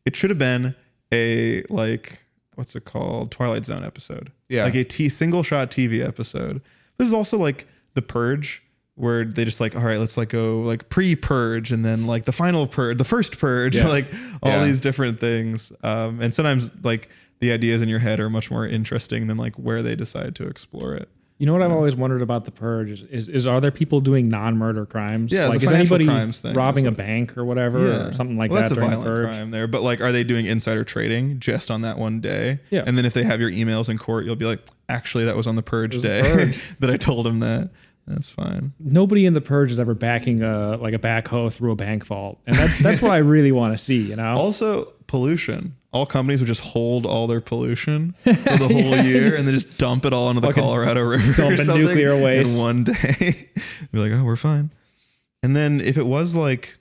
It should have been a like, what's it called? Twilight Zone episode. Yeah, like a single shot TV episode. This is also like The Purge, where they just like, all right, let's like go like pre-purge and then like the final purge, the first purge, like all these different things. And sometimes like the ideas in your head are much more interesting than like where they decide to explore it. You know what I've always wondered about The Purge is are there people doing non-murder crimes? Yeah, like the is anybody thing, robbing a bank or whatever or something like that that's during a violent crime there. But like, are they doing insider trading just on that one day? Yeah. And then if they have your emails in court, you'll be like, actually, that was on the Purge day that I told him that. That's fine. Nobody in The Purge is ever backing a backhoe through a bank vault, and that's what I really want to see. Also, pollution. All companies would just hold all their pollution for the whole year and then just dump it all into the Colorado River dump or something nuclear waste in one day. Be like, oh, we're fine. And then if it was like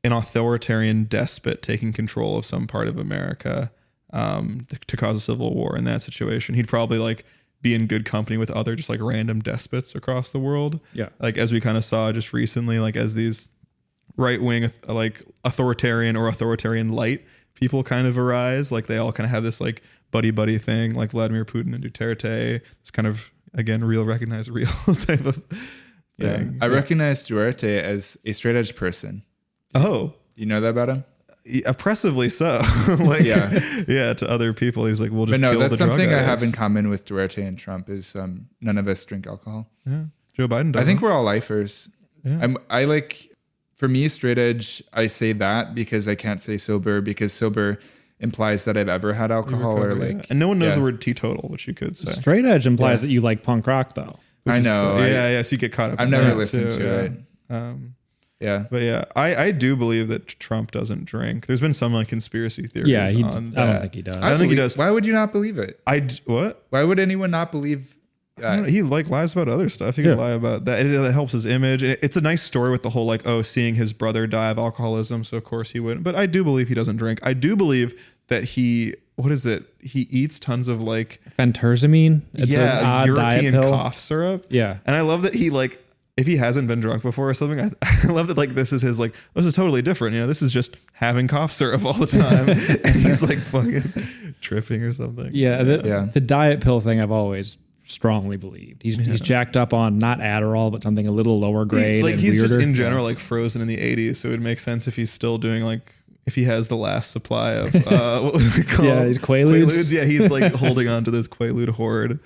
an authoritarian despot taking control of some part of America to cause a civil war in that situation, he'd probably like be in good company with other just like random despots across the world. Yeah. Like as we kind of saw just recently, like as these right-wing like authoritarian or authoritarian light people kind of arise, like they all kind of have this like buddy thing, like Vladimir Putin and Duterte. It's kind of, again, recognize real type of thing. I recognize Duterte as a straight edge person. Oh, you know that about him? Oppressively so. Like, to other people, he's like, we'll just kill the drug addicts. That's something I have in common with Duterte and Trump is none of us drink alcohol. Yeah, Joe Biden doesn't. I think we're all lifers. Yeah. I like, for me, straight edge, I say that because I can't say sober, because sober implies that I've ever had alcohol or like. And no one knows the word teetotal, which you could say. Straight edge implies that you like punk rock, though. I know. So you get caught up. I've never listened to it. But yeah, I do believe that Trump doesn't drink. There's been some like conspiracy theories on that. I don't think he does. I don't think he does. Why would you not believe it? What? Why would anyone not believe that? He like lies about other stuff. He could lie about that. It helps his image. It's a nice story with the whole like, seeing his brother die of alcoholism, so of course he wouldn't. But I do believe he doesn't drink. I do believe that he eats tons of like Fenterzamine. It's an odd European diet pill. cough syrup. Yeah. And I love that he like, if he hasn't been drunk before or something, I love that like this is his like, this is totally different. This is just having cough syrup all the time. And he's like fucking tripping or something. Yeah, the diet pill thing I've always strongly believed. He's jacked up on not Adderall, but something a little lower grade. He's weirder. just in general like frozen in the 80s, so it would make sense if he's still doing like if he has the last supply of what was it called? Yeah, Quaaludes. Yeah, he's like holding on to this Quaalude hoard.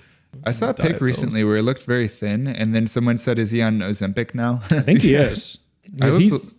I saw a pic recently where he looked very thin, and then someone said, "Is he on Ozempic now?" I think he is.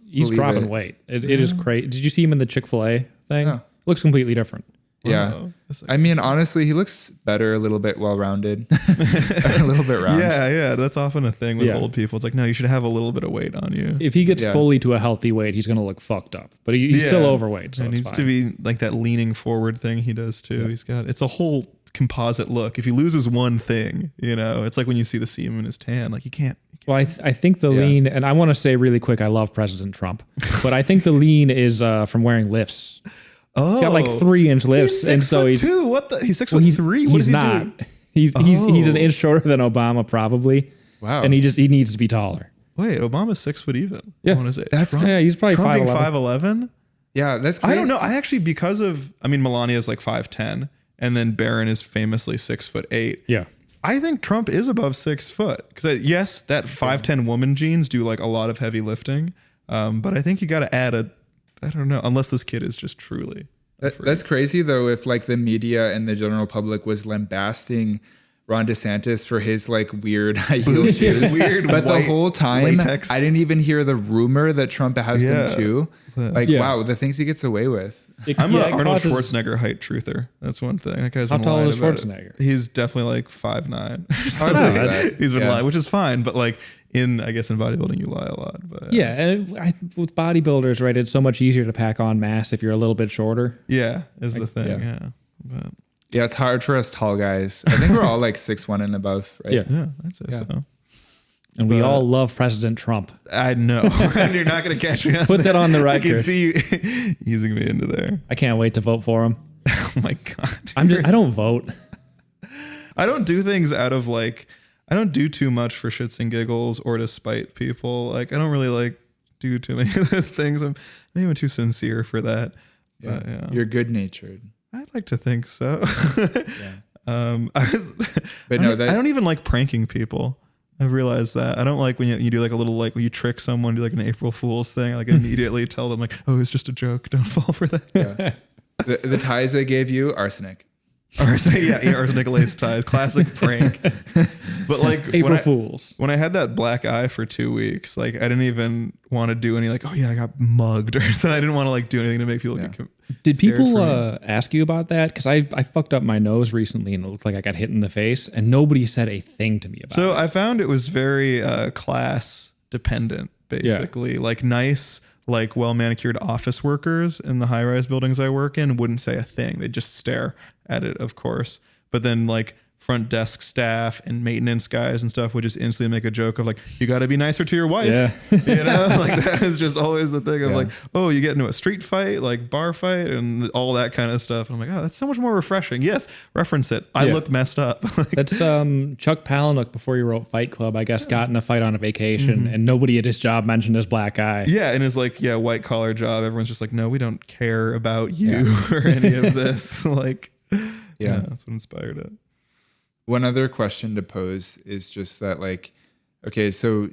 He's dropping it. weight. It is crazy. Did you see him in the Chick-fil-A thing? Oh. Looks completely different. Yeah. Wow. I mean, honestly, he looks better, a little bit well-rounded, a little bit round. Yeah. That's often a thing with old people. It's like, no, you should have a little bit of weight on you. If he gets fully to a healthy weight, he's going to look fucked up. But he's still overweight. So it needs to be like that leaning forward thing he does too. Yeah. It's a whole composite look. If he loses one thing, it's like when you see the seam in his tan, like you can't. Well, I think the lean, and I want to say really quick, I love President Trump, but I think the lean is from wearing lifts. Oh, he's got like 3-inch lifts, he's 6'2". What the? He's 6'3". What He's not. He's an inch shorter than Obama probably. Wow. And he needs to be taller. Wait, Obama's 6 foot even. Yeah, I want to say he's probably Trump being 5'11". 5'11". Yeah, that's great. I don't know. I actually Melania's like 5'10", and then Barron is famously 6'8". Yeah. I think Trump is above 6 foot because yes, that 5'10" woman genes do like a lot of heavy lifting, but I think you got to add I don't know, unless this kid is just truly. That's crazy though. If like the media and the general public was lambasting Ron DeSantis for his like weird high heel shoes, weird, but the whole time latex. I didn't even hear the rumor that Trump has them too. Like wow, the things he gets away with. I'm an Arnold Schwarzenegger height truther. That's one thing. That guy's how been tall lying is about Schwarzenegger? He's definitely like 5'9". He's been lying, which is fine, but like in bodybuilding you lie a lot. But yeah, and with bodybuilders, right, it's so much easier to pack on mass if you're a little bit shorter. Yeah, is the thing. Yeah. But yeah, it's hard for us tall guys. I think we're all like 6'1" and above, right? Yeah, I'd say so. And we all love President Trump. I know. And you're not going to catch me on Put that on the record. I can see you easing me into there. I can't wait to vote for him. Oh my God. I don't vote. I don't do things out of like, I don't do too much for shits and giggles or to spite people. Like, I don't really like do too many of those things. I'm not even too sincere for that. Yeah. But, yeah. You're good natured. I'd like to think so. Yeah. I don't even like pranking people. I've realized that. I don't like when you do like a little, like when you trick someone, do like an April Fool's thing, I like immediately tell them like, oh, it's just a joke. Don't fall for that. Yeah. The ties I gave you, arsenic. Arsenic lace ties, classic prank. But like April Fools. When I had that black eye for 2 weeks, like I didn't even want to do any like, oh yeah, I got mugged or something. I didn't want to like do anything to make people get Did people ask you about that? Because I fucked up my nose recently and it looked like I got hit in the face and nobody said a thing to me about it. So I found it was very class dependent, basically. Like nice, like well manicured office workers in the high rise buildings I work in wouldn't say a thing. They'd just stare at it, of course. But then like front desk staff and maintenance guys and stuff would just instantly make a joke of like, you got to be nicer to your wife. Yeah. Like that is just always the thing of like, oh, you get into a street fight, like bar fight and all that kind of stuff. And I'm like, oh, that's so much more refreshing. Yes. Reference it. I look messed up. That's Chuck Palahniuk before he wrote Fight Club, I guess, got in a fight on a vacation and nobody at his job mentioned his black eye. Yeah. And it's like, white collar job. Everyone's just like, no, we don't care about you or any of this. Like, that's what inspired it. One other question to pose is just that, like, okay, so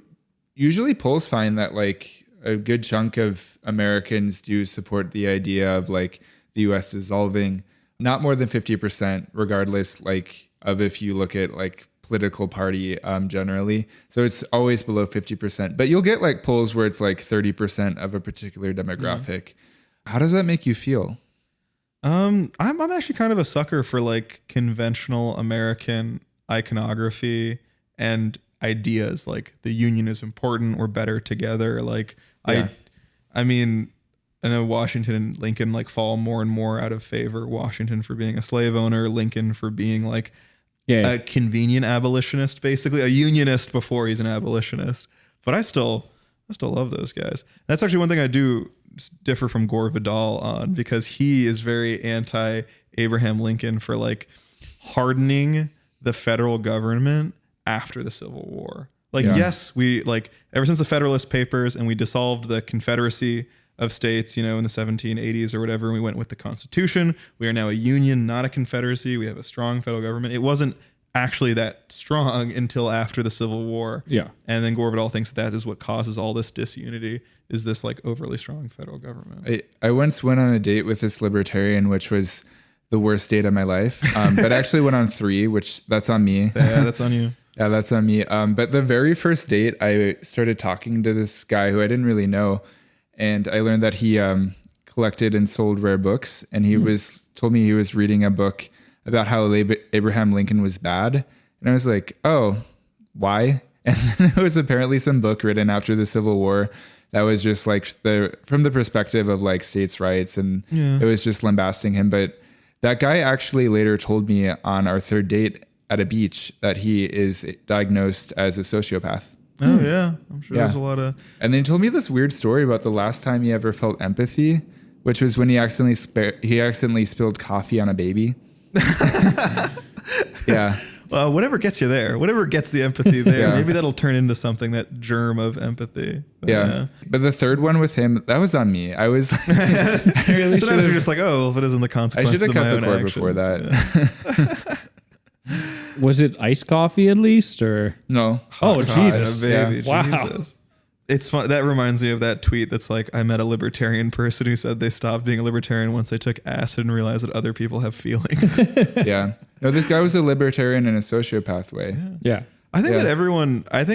usually polls find that like a good chunk of Americans do support the idea of like the US dissolving, not more than 50%, regardless like of if you look at like political party generally. So it's always below 50%, but you'll get like polls where it's like 30% of a particular demographic. How does that make you feel? I'm actually kind of a sucker for like conventional American iconography and ideas like the union is important, we're better together. Like I mean, I know Washington and Lincoln like fall more and more out of favor. Washington for being a slave owner, Lincoln for being like a convenient abolitionist, basically a unionist before he's an abolitionist. But I still love those guys. That's actually one thing I do differ from Gore Vidal on, because he is very anti Abraham Lincoln for like hardening the federal government after the Civil War. Like, yes, we like ever since the Federalist Papers and we dissolved the Confederacy of states, in the 1780s or whatever. And we went with the Constitution. We are now a union, not a confederacy. We have a strong federal government. It wasn't actually that strong until after the Civil War. Yeah. And then Gore Vidal thinks that is what causes all this disunity, is this like overly strong federal government. I once went on a date with this libertarian, which was the worst date of my life. But I actually went on 3, which that's on me. Yeah, that's on you. Yeah, that's on me. But the very first date, I started talking to this guy who I didn't really know. And I learned that he collected and sold rare books. And he told me he was reading a book about how Abraham Lincoln was bad. And I was like, oh, why? And then there was apparently some book written after the Civil War that was just like from the perspective of like states' rights. And it was just lambasting him. But that guy actually later told me on our 3rd date at a beach that he is diagnosed as a sociopath. Oh yeah, I'm sure there's a lot of. And then he told me this weird story about the last time he ever felt empathy, which was when he accidentally spilled coffee on a baby. Yeah. Well, whatever gets you there, whatever gets the empathy there, maybe that'll turn into something, that germ of empathy. But But the 3rd one with him, that was on me. I was like, I really sometimes you're just like, oh, well, if it isn't the consequences of my own actions. I should have cut the cord before that. Was it iced coffee at least, or no? Oh, Jesus, baby, wow. Jesus. It's fun. That reminds me of that tweet that's like, I met a libertarian person who said they stopped being a libertarian once they took acid and realized that other people have feelings. Yeah. No, this guy was a libertarian in a sociopath way. Yeah. I think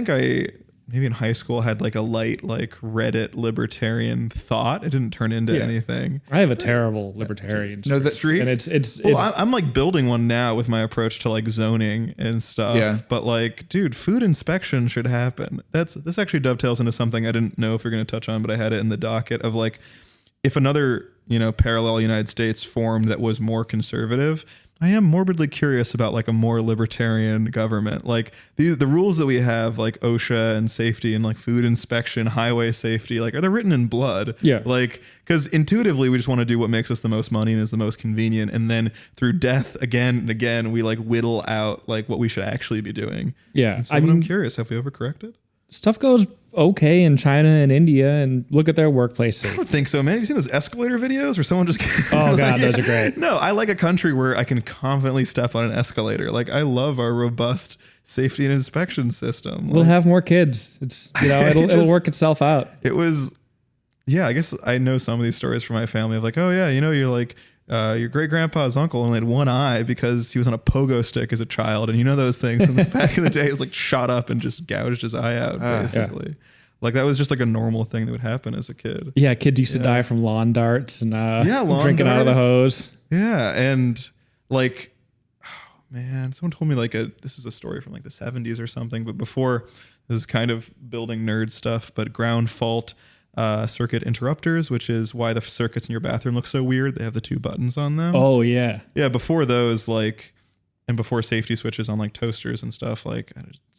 that maybe in high school had like a light, like Reddit libertarian thought. It didn't turn into anything. I have a terrible libertarian streak. And it's I'm like building one now with my approach to like zoning and stuff. Yeah. But like, dude, food inspection should happen. This actually dovetails into something I didn't know if you're going to touch on, but I had it in the docket of like, if another, parallel United States formed that was more conservative, I am morbidly curious about like a more libertarian government. Like the rules that we have, like OSHA and safety and like food inspection, highway safety, like are they written in blood? Yeah. Like, because intuitively we just want to do what makes us the most money and is the most convenient. And then through death again and again, we like whittle out like what we should actually be doing. Yeah. And so I'm curious, have we overcorrected? Stuff goes okay in China and India, and look at their workplace safety. I don't think so, man. Have you seen those escalator videos where someone just... Oh, God, those are great. No, I like a country where I can confidently step on an escalator. Like, I love our robust safety and inspection system. We'll have more kids. It's, it'll work itself out. It was... Yeah, I guess I know some of these stories from my family of like, oh, yeah, you're like... your great grandpa's uncle only had one eye because he was on a pogo stick as a child, and those things from back in the day. It's like shot up and just gouged his eye out, basically. Yeah. Like that was just like a normal thing that would happen as a kid. Yeah, kids used to die from lawn darts and drinking out of the hose. Yeah, and like, oh man, someone told me like this is a story from like the 70s or something, but before, this is kind of building nerd stuff, but ground fault circuit interrupters, which is why the circuits in your bathroom look so weird. They have the 2 buttons on them. Oh yeah. Yeah, before those, like, and before safety switches on like toasters and stuff, like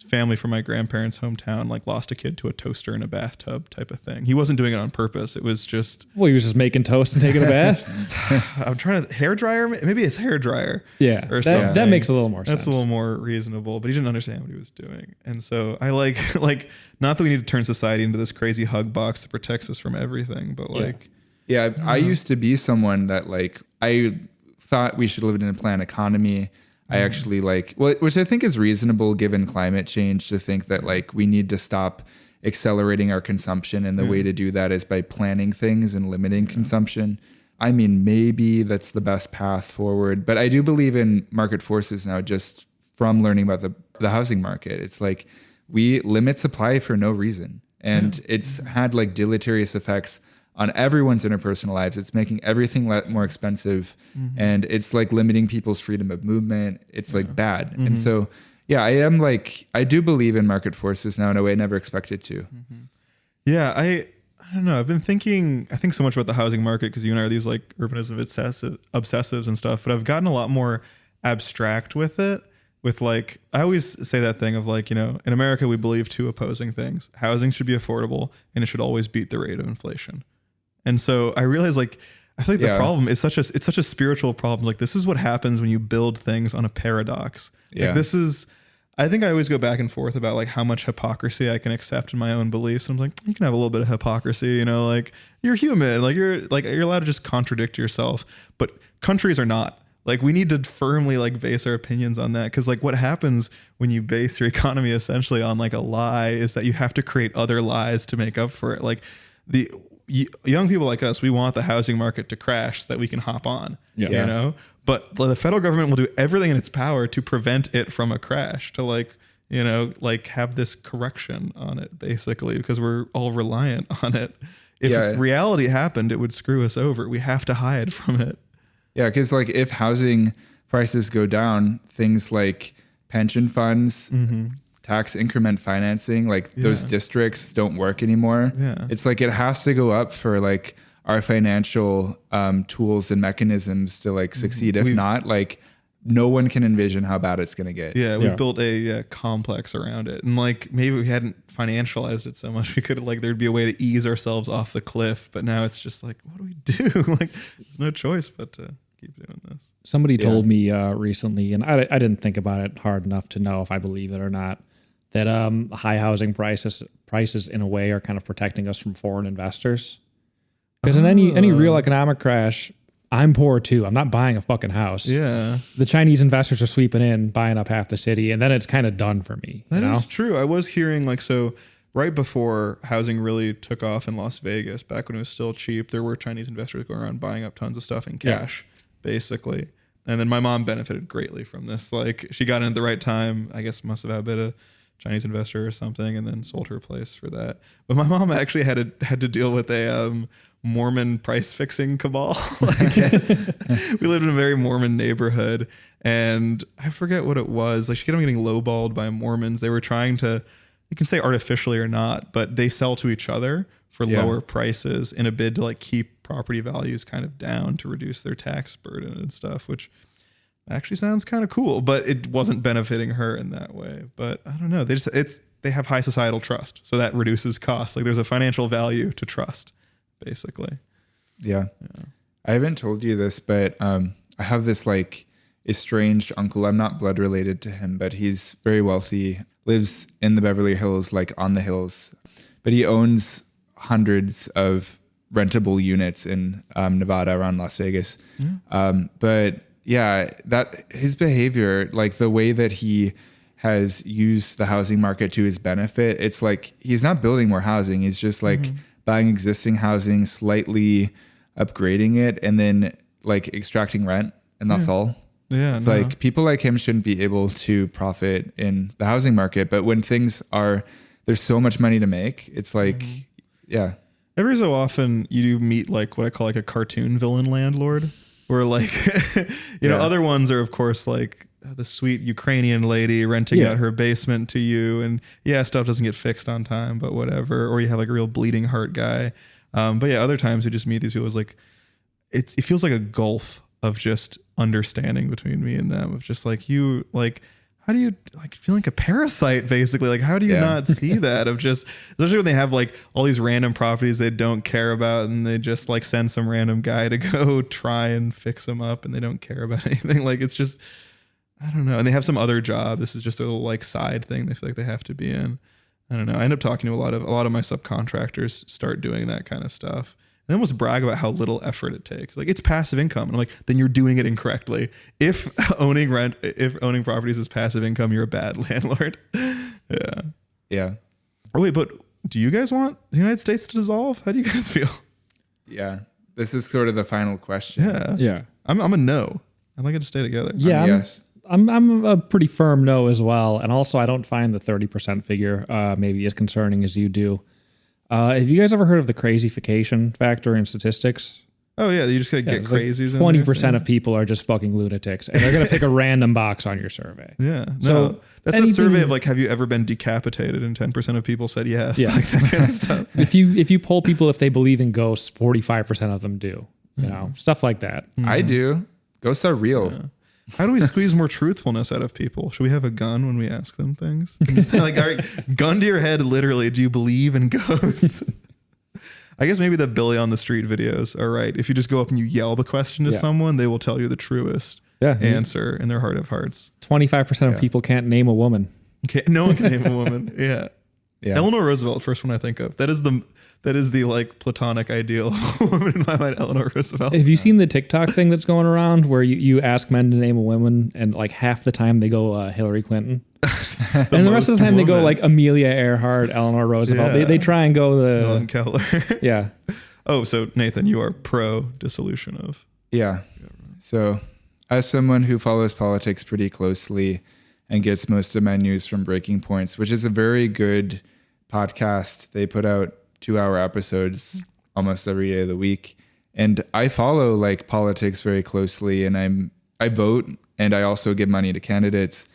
family from my grandparents' hometown like lost a kid to a toaster in a bathtub type of thing. He wasn't doing it on purpose. It was just... Well, he was just making toast and taking a bath. I'm trying to... Hair dryer? Maybe it's hair dryer. Yeah, or something. That makes a little more sense. That's a little more reasonable, but he didn't understand what he was doing. And so I like not that we need to turn society into this crazy hug box that protects us from everything, but like... Yeah, I used to be someone that like, I thought we should live in a planned economy. I actually which I think is reasonable given climate change, to think that like we need to stop accelerating our consumption. And the way to do that is by planning things and limiting consumption. I mean, maybe that's the best path forward, but I do believe in market forces now, just from learning about the housing market. It's like we limit supply for no reason. And it's had like deleterious effects on everyone's interpersonal lives. It's making everything more expensive, and it's like limiting people's freedom of movement. It's like bad. And so, yeah, I do believe in market forces now in a way I never expected to. Yeah, I don't know. I've been thinking, I think so much about the housing market because you and I are these like urbanism obsessives and stuff, but I've gotten a lot more abstract with it. With like, I always say that thing of like, in America, we believe 2 opposing things. Housing should be affordable and it should always beat the rate of inflation. And so I realize like, I feel like the problem is it's such a spiritual problem. Like this is what happens when you build things on a paradox. Yeah. Like this is, I think I always go back and forth about like how much hypocrisy I can accept in my own beliefs. I'm like, you can have a little bit of hypocrisy, you know, like you're human, you're allowed to just contradict yourself, but countries are not. Like we need to firmly like base our opinions on that. Cause like what happens when you base your economy essentially on like a lie is that you have to create other lies to make up for it. Like the young people like us, we want the housing market to crash so that we can hop on, you know, but the federal government will do everything in its power to prevent it from a crash, to like, you know, like have this correction on it basically, because we're all reliant on it. If reality happened, it would screw us over. We have to hide from it. Yeah, because like if housing prices go down, things like pension funds, tax increment financing, like those districts don't work anymore. Yeah. It's like it has to go up for like our financial tools and mechanisms to like succeed. If not, like no one can envision how bad it's going to get. Yeah, we've built a complex around it. And like maybe we hadn't financialized it so much, we could like there'd be a way to ease ourselves off the cliff. But now it's just like, what do we do? Like there's no choice but to keep doing this. Somebody told me recently, and I didn't think about it hard enough to know if I believe it or not, that high housing prices in a way are kind of protecting us from foreign investors. Because in any real economic crash, I'm poor too. I'm not buying a fucking house. Yeah. The Chinese investors are sweeping in, buying up half the city, and then it's kind of done for me. That is true. I was hearing like, so right before housing really took off in Las Vegas, back when it was still cheap, there were Chinese investors going around buying up tons of stuff in cash, basically. And then my mom benefited greatly from this. Like she got in at the right time. I guess must have had a bit of Chinese investor or something, and then sold her place for that. But my mom actually had to deal with a Mormon price fixing cabal. I guess we lived in a very Mormon neighborhood, and I forget what it was. Like she kept on getting lowballed by Mormons. They were trying to, you can say artificially or not, but they sell to each other for lower prices in a bid to like keep property values kind of down to reduce their tax burden and stuff, which actually sounds kind of cool, but it wasn't benefiting her in that way. But I don't know. They have high societal trust, so that reduces costs. Like there's a financial value to trust, basically. Yeah. I haven't told you this, but I have this like estranged uncle. I'm not blood related to him, but he's very wealthy, lives in the Beverly Hills, like on the hills, but he owns hundreds of rentable units in Nevada around Las Vegas. But yeah, that his behavior, like the way that he has used the housing market to his benefit, it's like he's not building more housing. He's just like buying existing housing, slightly upgrading it, and then like extracting rent, and that's all. Yeah, it's like people like him shouldn't be able to profit in the housing market. But when things are, there's so much money to make, it's like, Every so often you do meet like what I call like a cartoon villain landlord, where like, you know, other ones are of course like the sweet Ukrainian lady renting out her basement to you, and stuff doesn't get fixed on time, but whatever. Or you have like a real bleeding heart guy. But other times you just meet these people, like it feels like a gulf of just understanding between me and them, of just like, you like, how do you like feel like a parasite basically? Like, how do you not see that, of just, especially when they have like all these random properties they don't care about, and they just like send some random guy to go try and fix them up, and they don't care about anything. Like, it's just, I don't know. And they have some other job. This is just a little like side thing they feel like they have to be in. I don't know. I end up talking to a lot of my subcontractors start doing that kind of stuff. And they almost brag about how little effort it takes. Like, it's passive income. And I'm like, then you're doing it incorrectly. If owning properties is passive income, you're a bad landlord. Yeah. Oh wait, but do you guys want the United States to dissolve? How do you guys feel? Yeah. This is sort of the final question. Yeah. I'm a no. I'd like it to stay together. Yeah. Yes. I'm a pretty firm no as well. And also I don't find the 30% figure maybe as concerning as you do. Have you guys ever heard of the crazification factor in statistics? Oh yeah, you just gotta get crazies. Like 20% of people are just fucking lunatics, and they're gonna pick a random box on your survey. Yeah, so that's a survey of like, have you ever been decapitated? And 10% of people said yes. Yeah, like that kind of stuff. If you poll people if they believe in ghosts, 45% of them do. You know, stuff like that. I do. Ghosts are real. Yeah. How do we squeeze more truthfulness out of people? Should we have a gun when we ask them things? Like, all right, gun to your head, literally. Do you believe in ghosts? I guess maybe the Billy on the Street videos are right. If you just go up and you yell the question to someone, they will tell you the truest answer in their heart of hearts. 25% of people can't name a woman. Okay, no one can name a woman. Yeah. Yeah. Eleanor Roosevelt, first one I think of. That is the like platonic ideal of a woman in my mind, Eleanor Roosevelt. Have you seen the TikTok thing that's going around where you ask men to name a woman and like half the time they go Hillary Clinton? And the rest of the time they go like Amelia Earhart, Eleanor Roosevelt. Yeah. They try and go the Helen Keller. yeah. Oh, so Nathan, you are pro dissolution of. Yeah. So as someone who follows politics pretty closely and gets most of my news from Breaking Points, which is a very good podcast. They put out 2-hour episodes almost every day of the week. And I follow like politics very closely, and I vote, and I also give money to candidates.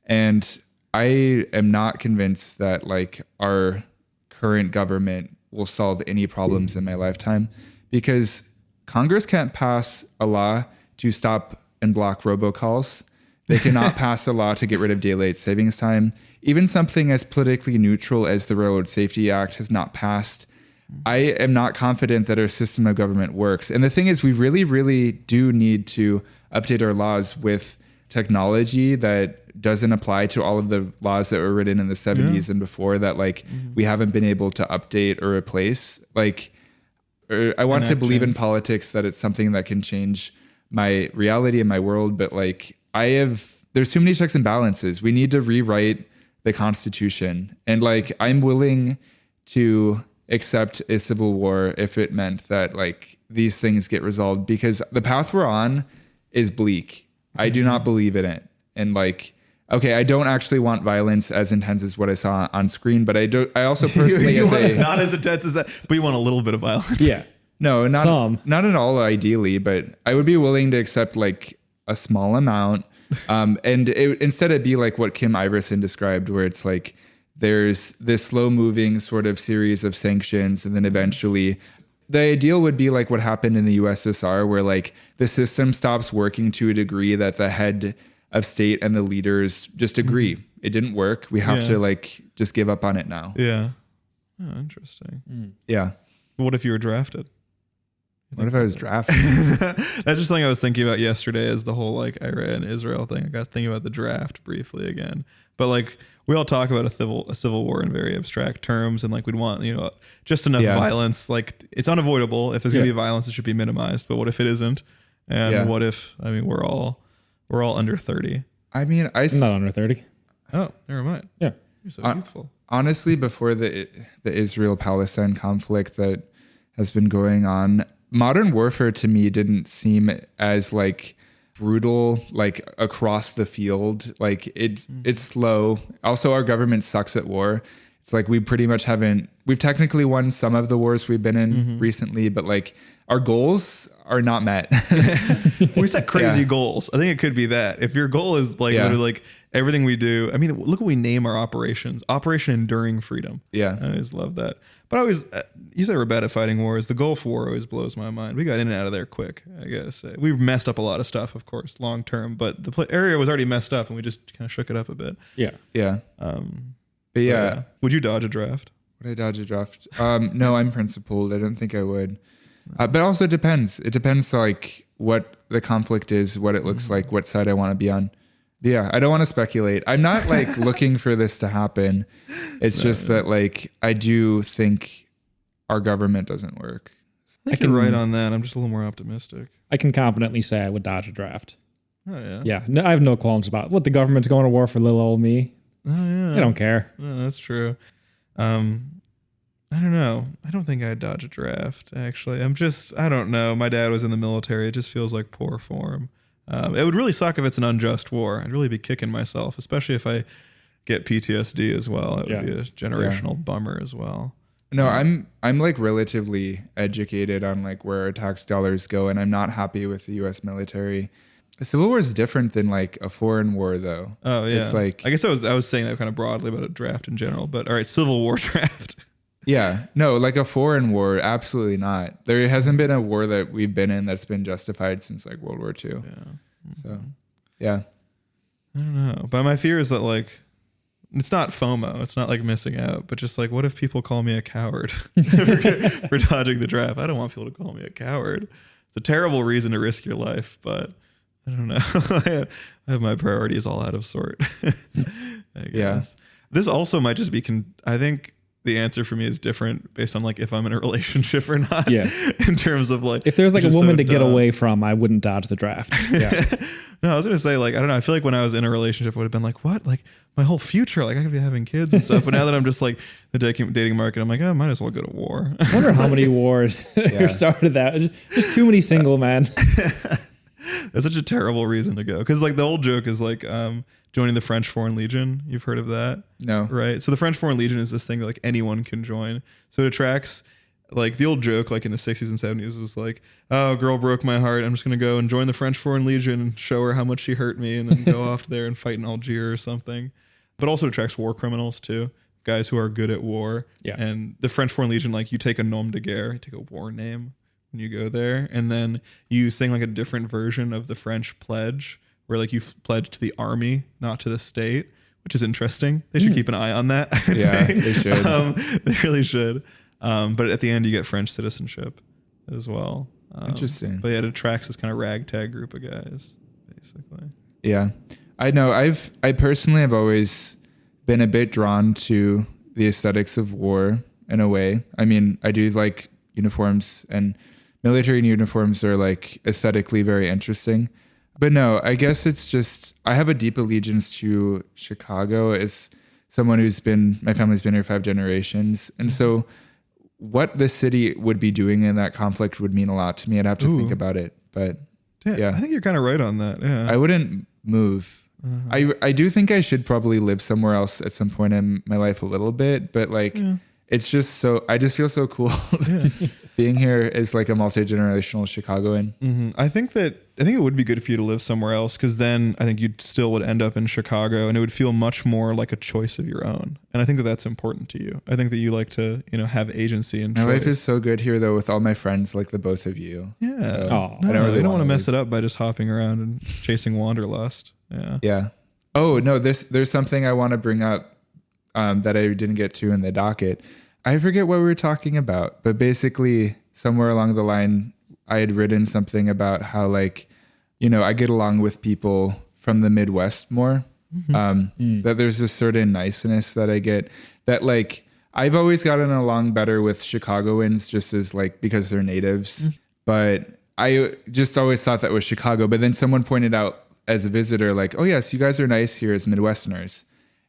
And I am not convinced that like our current government will solve any problems in my lifetime, because Congress can't pass a law to stop and block robocalls. They cannot pass a law to get rid of daylight savings time. Even something as politically neutral as the Railroad Safety Act has not passed. I am not confident that our system of government works. And the thing is, we really, really do need to update our laws with technology that doesn't apply to all of the laws that were written in the 70s and before that, like, we haven't been able to update or replace. Like, I want to believe in politics that it's something that can change my reality and my world, but like, there's too many checks and balances. We need to rewrite the Constitution. And like, I'm willing to accept a civil war if it meant that like these things get resolved, because the path we're on is bleak. I do not believe in it. And like, okay, I don't actually want violence as intense as what I saw on screen, but I also personally not as intense as that, but you want a little bit of violence. Yeah. No, not at all ideally, but I would be willing to accept like a small amount. And instead it'd be like what Kim Iverson described, where it's like there's this slow moving sort of series of sanctions, and then eventually the ideal would be like what happened in the USSR, where like the system stops working to a degree that the head of state and the leaders just agree it didn't work. We have to like just give up on it now. Yeah. Oh, interesting. Yeah. What if you were drafted? What if I was drafted? That's just something I was thinking about yesterday, is the whole like Iran Israel thing. I got thinking about the draft briefly again, but like we all talk about a civil war in very abstract terms, and like we'd want, you know, just enough violence. Like it's unavoidable. If there's gonna be violence, it should be minimized. But what if it isn't? And what if, I mean, we're all under 30. I mean, I'm not under 30. Oh, never mind. Yeah, you're so youthful. Honestly, before the Israel-Palestine conflict that has been going on, modern warfare to me didn't seem as like brutal, like across the field. Like it's slow. Also, our government sucks at war. It's like we've technically won some of the wars we've been in recently, but like our goals are not met. We set crazy goals. I think it could be that. If your goal is like literally like everything we do, I mean, look what we name our operations. Operation Enduring Freedom. Yeah. I always love that. But I always, you say we're bad at fighting wars. The Gulf War always blows my mind. We got in and out of there quick, I gotta say. We've messed up a lot of stuff, of course, long term, but the area was already messed up and we just kind of shook it up a bit. Yeah. Yeah. But yeah. Would you dodge a draft? Would I dodge a draft? No, I'm principled. I don't think I would. But also it depends. It depends like what the conflict is, what it looks like, what side I want to be on. Yeah, I don't want to speculate. I'm not like looking for this to happen. It's just that like I do think our government doesn't work. I think you're right on that. I'm just a little more optimistic. I can confidently say I would dodge a draft. Oh yeah. Yeah, no, I have no qualms about what the government's going to war for little old me. Oh yeah. I don't care. No, that's true. I don't know. I don't think I'd dodge a draft, actually. I don't know. My dad was in the military. It just feels like poor form. It would really suck if it's an unjust war. I'd really be kicking myself, especially if I get PTSD as well. It would be a generational bummer as well. No, I'm like relatively educated on like where our tax dollars go, and I'm not happy with the U.S. military. A civil war is different than like a foreign war, though. Oh yeah, it's like, I guess I was saying that kind of broadly about a draft in general, but all right, Civil War draft. Yeah, no, like a foreign war, absolutely not. There hasn't been a war that we've been in that's been justified since like World War II. Yeah. So, yeah. I don't know. But my fear is that like, it's not FOMO. It's not like missing out, but just like, what if people call me a coward for dodging the draft? I don't want people to call me a coward. It's a terrible reason to risk your life, but I don't know. I have my priorities all out of sort. I guess. This also might just be, I think the answer for me is different based on like if I'm in a relationship or not. Yeah. In terms of like, if there's like a woman to get away from, I wouldn't dodge the draft. Yeah. No, I was going to say like, I don't know. I feel like when I was in a relationship, I would have been like, what? Like my whole future, like I could be having kids and stuff. But now that I'm just like the dating market, I'm like, I might as well go to war. I wonder how many wars started that. Just too many single men. That's such a terrible reason to go. Because like the old joke is like joining the French Foreign Legion. You've heard of that? No. Right. So the French Foreign Legion is this thing that like anyone can join. So it attracts, like the old joke like in the 60s and 70s was like, oh, girl broke my heart. I'm just going to go and join the French Foreign Legion and show her how much she hurt me and then go off there and fight in Algiers or something. But also attracts war criminals too. Guys who are good at war. Yeah. And the French Foreign Legion, like you take a nom de guerre, you take a war name when you go there, and then you sing like a different version of the French pledge where like you pledge to the army, not to the state, which is interesting. They should keep an eye on that. Yeah, they should. They really should. But at the end you get French citizenship as well. Interesting. But yeah, it attracts this kind of ragtag group of guys, basically. Yeah. I know I personally have always been a bit drawn to the aesthetics of war in a way. I mean, I do like uniforms, and military uniforms are like aesthetically very interesting. But no, I guess it's just, I have a deep allegiance to Chicago as someone my family's been here 5 generations. And so what the city would be doing in that conflict would mean a lot to me. I'd have to think about it, but yeah. I think you're kind of right on that. Yeah. I wouldn't move. I do think I should probably live somewhere else at some point in my life a little bit, but like, it's just so, I just feel so cool being here as like a multi-generational Chicagoan. Mm-hmm. I think it would be good for you to live somewhere else, because then I think you still would end up in Chicago and it would feel much more like a choice of your own. And I think that that's important to you. I think that you like to, have agency and choice. My life is so good here though, with all my friends, like the both of you. Yeah. So I don't want to mess it up by just hopping around and chasing wanderlust. Yeah. Yeah. Oh no, there's something I want to bring up that I didn't get to in the docket. I forget what we were talking about, but basically somewhere along the line, I had written something about how like, I get along with people from the Midwest more. That there's a certain niceness that I get, that like I've always gotten along better with Chicagoans just as like because they're natives. But I just always thought that was Chicago. But then someone pointed out as a visitor, like, oh yes, you guys are nice here as Midwesterners.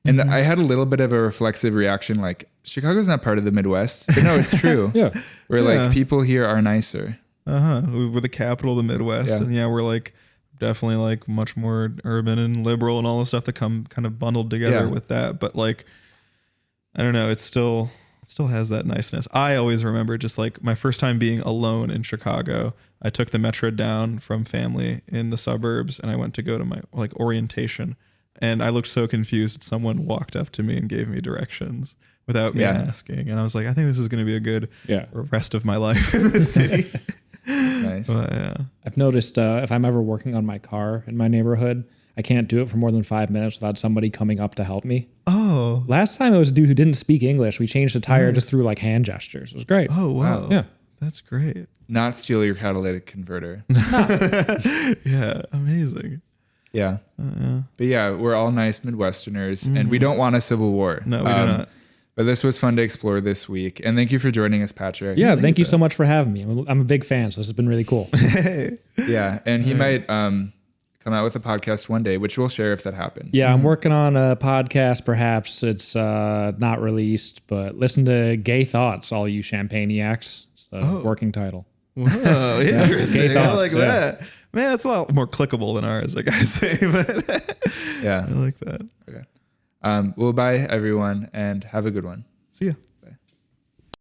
And I had a little bit of a reflexive reaction, like Chicago's not part of the Midwest, but no, it's true. Where like people here are nicer. We're the capital of the Midwest, and we're like definitely like much more urban and liberal and all the stuff that come kind of bundled together with that. But like, I don't know, it still has that niceness. I always remember just like my first time being alone in Chicago. I took the metro down from family in the suburbs, and I went to go to my like orientation. And I looked so confused. Someone walked up to me and gave me directions without me asking. And I was like, I think this is going to be a good rest of my life in the city. That's nice. But, I've noticed if I'm ever working on my car in my neighborhood, I can't do it for more than 5 minutes without somebody coming up to help me. Oh. Last time it was a dude who didn't speak English. We changed the tire just through like hand gestures. It was great. Oh, wow. Yeah. That's great. Not steal your catalytic converter. Yeah. Amazing. Yeah. But yeah, we're all nice Midwesterners, and we don't want a civil war. No, we do not. But this was fun to explore this week. And thank you for joining us, Patrick. Yeah, thank you so much for having me. I'm a big fan, so this has been really cool. Yeah, and he might come out with a podcast one day, which we'll share if that happens. Yeah, I'm working on a podcast, perhaps. It's not released, but listen to Gay Thoughts, all you Champagneiacs. It's the working title. Whoa, interesting. Gay Thoughts, I like that. Man, that's a lot more clickable than ours, I gotta say. But yeah, I like that. Okay. Well, bye everyone, and have a good one. See ya.